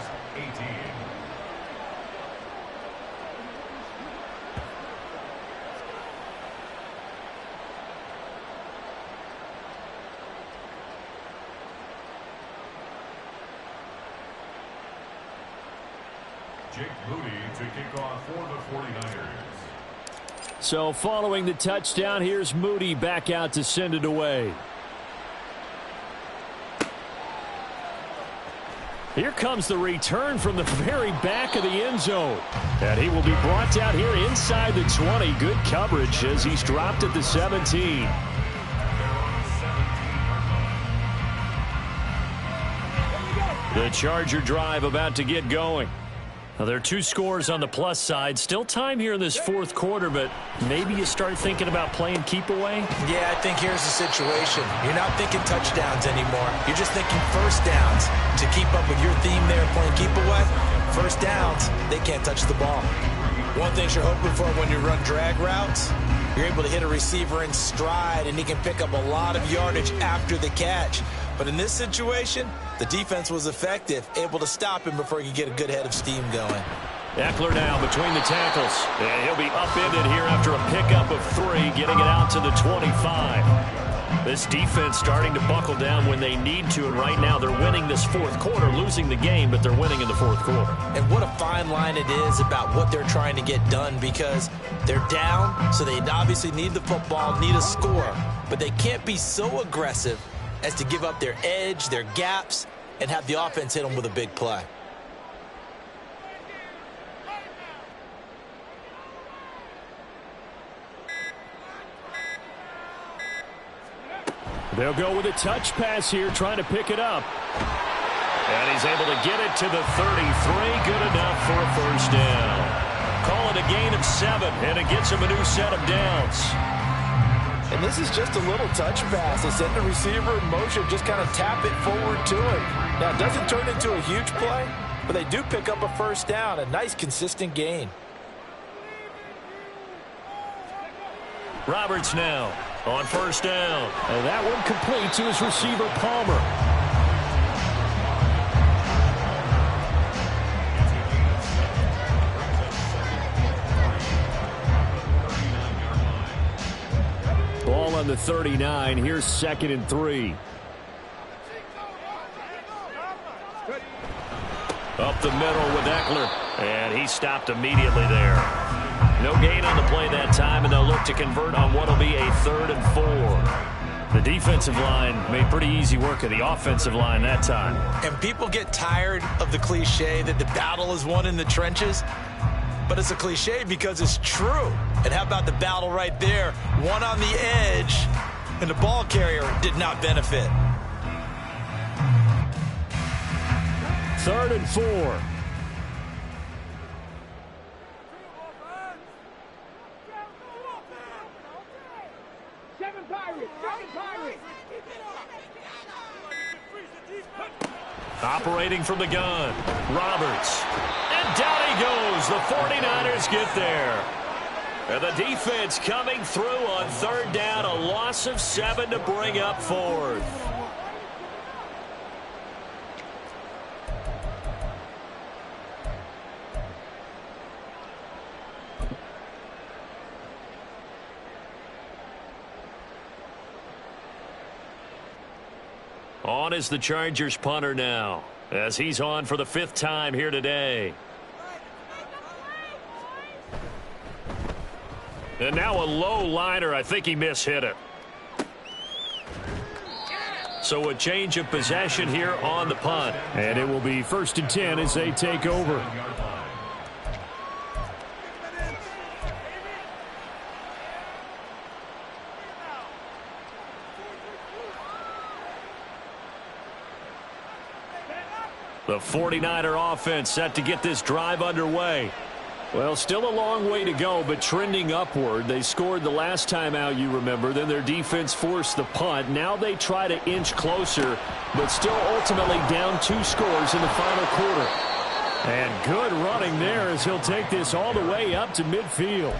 Jake Moody to kick off for the 49ers. So following the touchdown, here's Moody back out to send it away. Here comes the return from the very back of the end zone. And he will be brought down here inside the 20. Good coverage as he's dropped at the 17. The Charger drive about to get going. Now, there are 2 scores on the plus side. Still time here in this 4th quarter, but maybe you start thinking about playing keep away? Yeah, I think here's the situation. You're not thinking touchdowns anymore. You're just thinking 1st downs. To keep up with your theme there playing keep away, 1st downs, they can't touch the ball. One thing you're hoping for when you run drag routes, you're able to hit a receiver in stride, and he can pick up a lot of yardage after the catch. But in this situation, the defense was effective, able to stop him before he could get a good head of steam going. Eckler now between the tackles. And he'll be upended here after a pickup of 3, getting it out to the 25. This defense starting to buckle down when they need to, and right now they're winning this fourth quarter, losing the game, but they're winning in the fourth quarter. And what a fine line it is about what they're trying to get done, because they're down, so they obviously need the football, need a score, but they can't be so aggressive as to give up their edge, their gaps, and have the offense hit them with a big play. They'll go with a touch pass here, trying to pick it up. And he's able to get it to the 33. Good enough for a first down. Call it a gain of 7, and it gets him a new set of downs. And this is just a little touch pass. They send the receiver in motion, just kind of tap it forward to him. Now, it doesn't turn into a huge play, but they do pick up a first down. A nice, consistent gain. Roberts now on first down. And that one complete to his receiver, Palmer. Ball on the 39. Here's 2nd and 3. Up the middle with Eckler. And he stopped immediately there. No gain on the play that time, and they'll look to convert on what will be a 3rd and 4. The defensive line made pretty easy work of the offensive line that time. And people get tired of the cliche that the battle is won in the trenches, but it's a cliche because it's true. And how about the battle right there? One on the edge, and the ball carrier did not benefit. 3rd and 4. Operating from the gun, Roberts. And down he goes. The 49ers get there. And the defense coming through on 3rd down. A loss of 7 to bring up 4th. On is the Chargers punter now, as he's on for the 5th time here today. And now a low liner. I think he mishit it. So a change of possession here on the punt. And it will be 1st and 10 as they take over. The 49er offense set to get this drive underway. Well, still a long way to go, but trending upward. They scored the last time out, you remember. Then their defense forced the punt. Now they try to inch closer, but still ultimately down 2 scores in the final quarter. And good running there as he'll take this all the way up to midfield.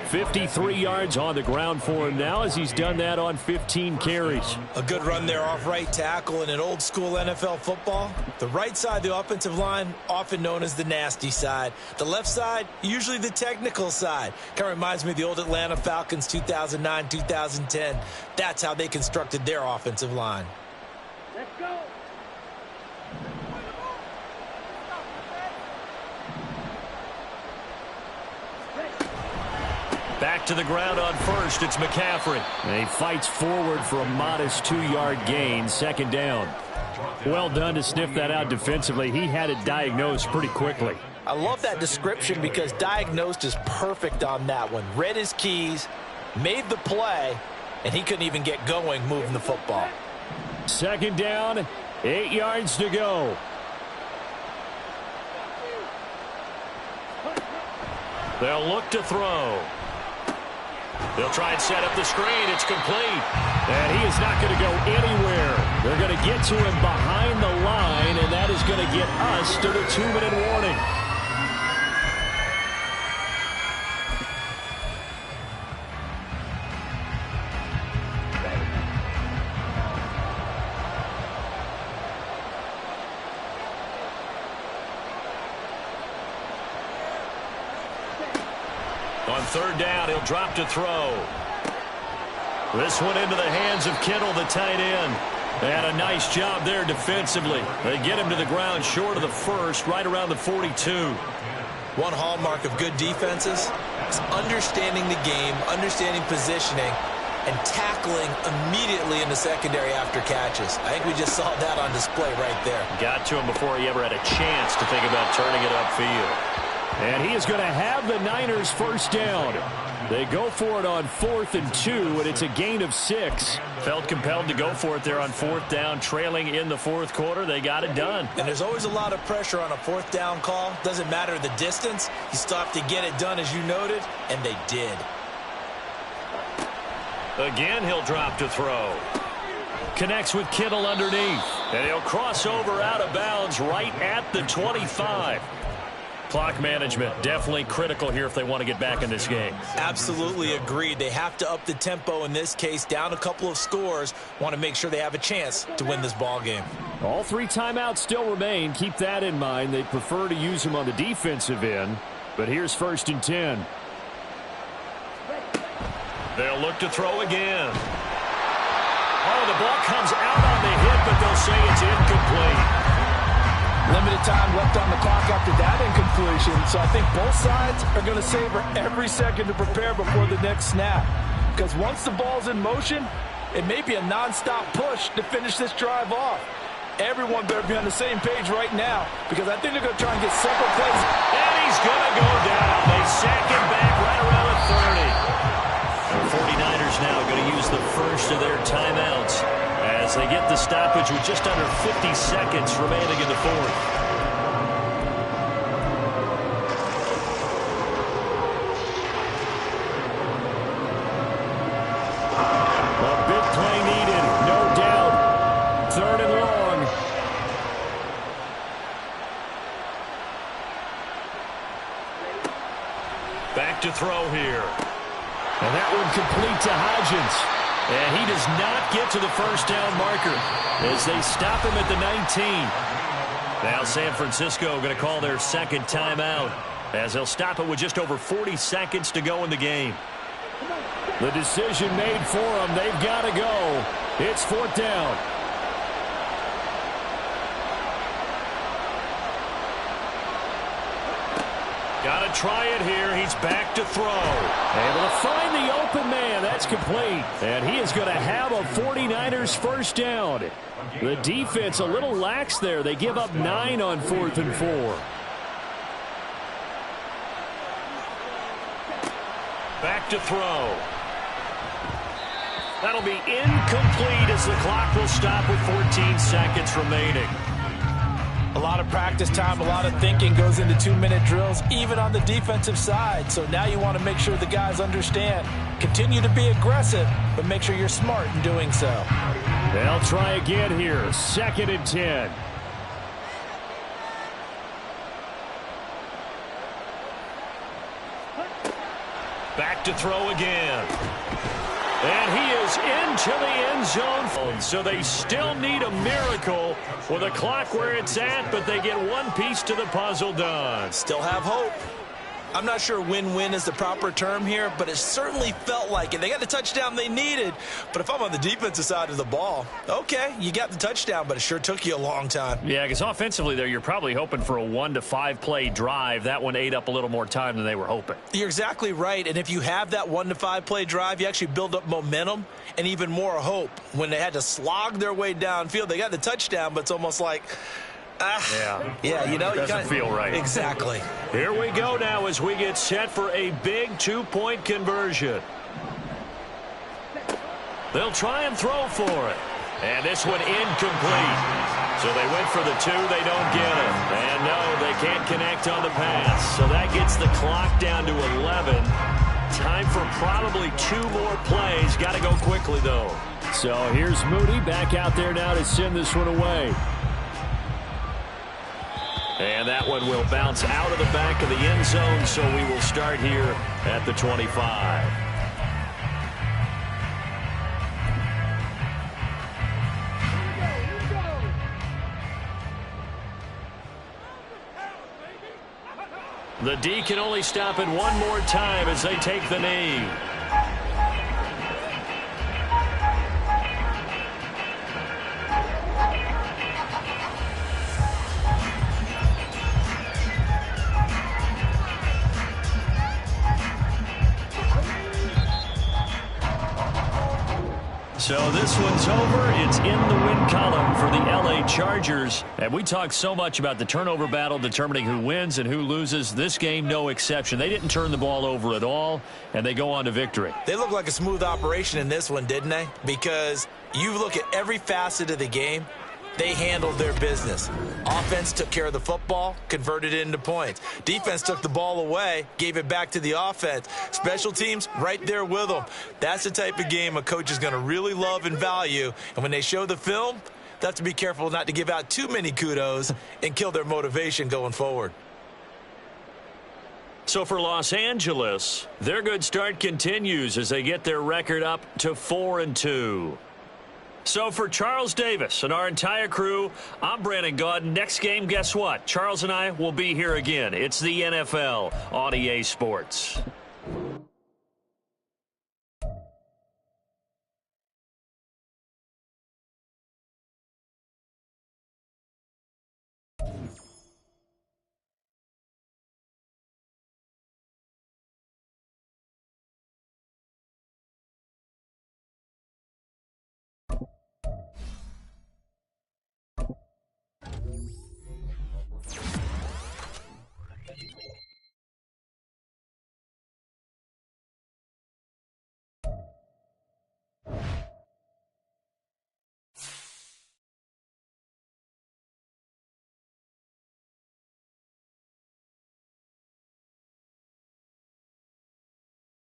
53 yards on the ground for him now as he's done that on 15 carries. A good run there off right tackle in an old school NFL football. The right side of the offensive line, often known as the nasty side. The left side, usually the technical side. Kind of reminds me of the old Atlanta Falcons 2009, 2010. That's how they constructed their offensive line. Let's go. Back to the ground on first. It's McCaffrey. And he fights forward for a modest 2-yard gain. 2nd down. Well done to sniff that out defensively. He had it diagnosed pretty quickly. I love that description because diagnosed is perfect on that one. Read his keys, made the play, and he couldn't even get going moving the football. 2nd down, 8 yards to go. They'll look to throw. They'll try and set up the screen. It's complete. And he is not going to go anywhere. They're going to get to him behind the line, and that is going to get us to the 2-minute warning. On 3rd down, he'll drop to throw. This one into the hands of Kittle, the tight end. And a nice job there defensively. They get him to the ground short of the first, right around the 42. One hallmark of good defenses is understanding the game, understanding positioning, and tackling immediately in the secondary after catches. I think we just saw that on display right there. Got to him before he ever had a chance to think about turning it upfield. And he is going to have the Niners first down. They go for it on 4th and 2, and it's a gain of 6. Felt compelled to go for it there on 4th down, trailing in the 4th quarter. They got it done. And there's always a lot of pressure on a 4th down call. Doesn't matter the distance. You stop to get it done, as you noted, and they did. Again, he'll drop to throw. Connects with Kittle underneath. And he'll cross over out of bounds right at the 25. Clock management definitely critical here if they want to get back in this game. Absolutely agreed. They have to up the tempo in this case, down a couple of scores. Want to make sure they have a chance to win this ball game. All 3 timeouts still remain. Keep that in mind. They prefer to use them on the defensive end. But here's 1st and 10. They'll look to throw again. Oh, the ball comes out on the hit, but they'll say it's incomplete. Limited time left on the clock after that incompletion, so I think both sides are going to savor every second to prepare before the next snap. Because once the ball's in motion, it may be a nonstop push to finish this drive off. Everyone better be on the same page right now, because I think they're going to try and get several plays. And he's going to go down. They sack him back right around the 30. The 49ers now going to use the first of their timeouts as they get the stoppage with just under 50 seconds remaining in the 4th. A big play needed, no doubt. 3rd and long. Back to throw here. And that one complete to Hodgins. And he does not get to the first down marker as they stop him at the 19. Now San Francisco going to call their 2nd timeout as they'll stop it with just over 40 seconds to go in the game. The decision made for them. They've got to go. It's 4th down. Got to try it here. He's back to throw. Able to find the open man. That's complete. And he is going to have a 49ers first down. The defense a little lax there. They give up 9 on 4th and 4. Back to throw. That'll be incomplete as the clock will stop with 14 seconds remaining. A lot of practice time, a lot of thinking goes into 2-minute drills, even on the defensive side. So now you want to make sure the guys understand. Continue to be aggressive, but make sure you're smart in doing so. They'll try again here. 2nd and 10. Back to throw again. And he is into the end zone. So they still need a miracle with a clock where it's at, but they get one piece to the puzzle done. Still have hope. I'm not sure win-win is the proper term here, but it certainly felt like it. They got the touchdown they needed, but if I'm on the defensive side of the ball, okay, you got the touchdown, but it sure took you a long time. Yeah, because offensively there, you're probably hoping for a 1 to 5 play drive. That one ate up a little more time than they were hoping. You're exactly right, and if you have that 1 to 5 play drive, you actually build up momentum and even more hope. When they had to slog their way downfield, they got the touchdown, but it's almost like, yeah, you know, doesn't feel right. Exactly. Here we go now as we get set for a big 2-point conversion. They'll try and throw for it. And this one incomplete. So they went for the 2, they don't get it. And no, they can't connect on the pass. So that gets the clock down to 11. Time for probably 2 more plays. Got to go quickly, though. So here's Moody back out there now to send this one away. And that one will bounce out of the back of the end zone, so we will start here at the 25. The D can only stop it one more time as they take the knee. So this one's over. It's in the win column for the LA Chargers. And we talked so much about the turnover battle determining who wins and who loses. This game, no exception. They didn't turn the ball over at all, and they go on to victory. They look like a smooth operation in this one, didn't they? Because you look at every facet of the game, they handled their business. Offense took care of the football, converted it into points. Defense took the ball away, gave it back to the offense. Special teams, right there with them. That's the type of game a coach is going to really love and value. And when they show the film, they have to be careful not to give out too many kudos and kill their motivation going forward. So for Los Angeles, their good start continues as they get their record up to 4-2. So for Charles Davis and our entire crew, I'm Brandon Gaudin. Next game, guess what? Charles and I will be here again. It's the NFL on EA Sports.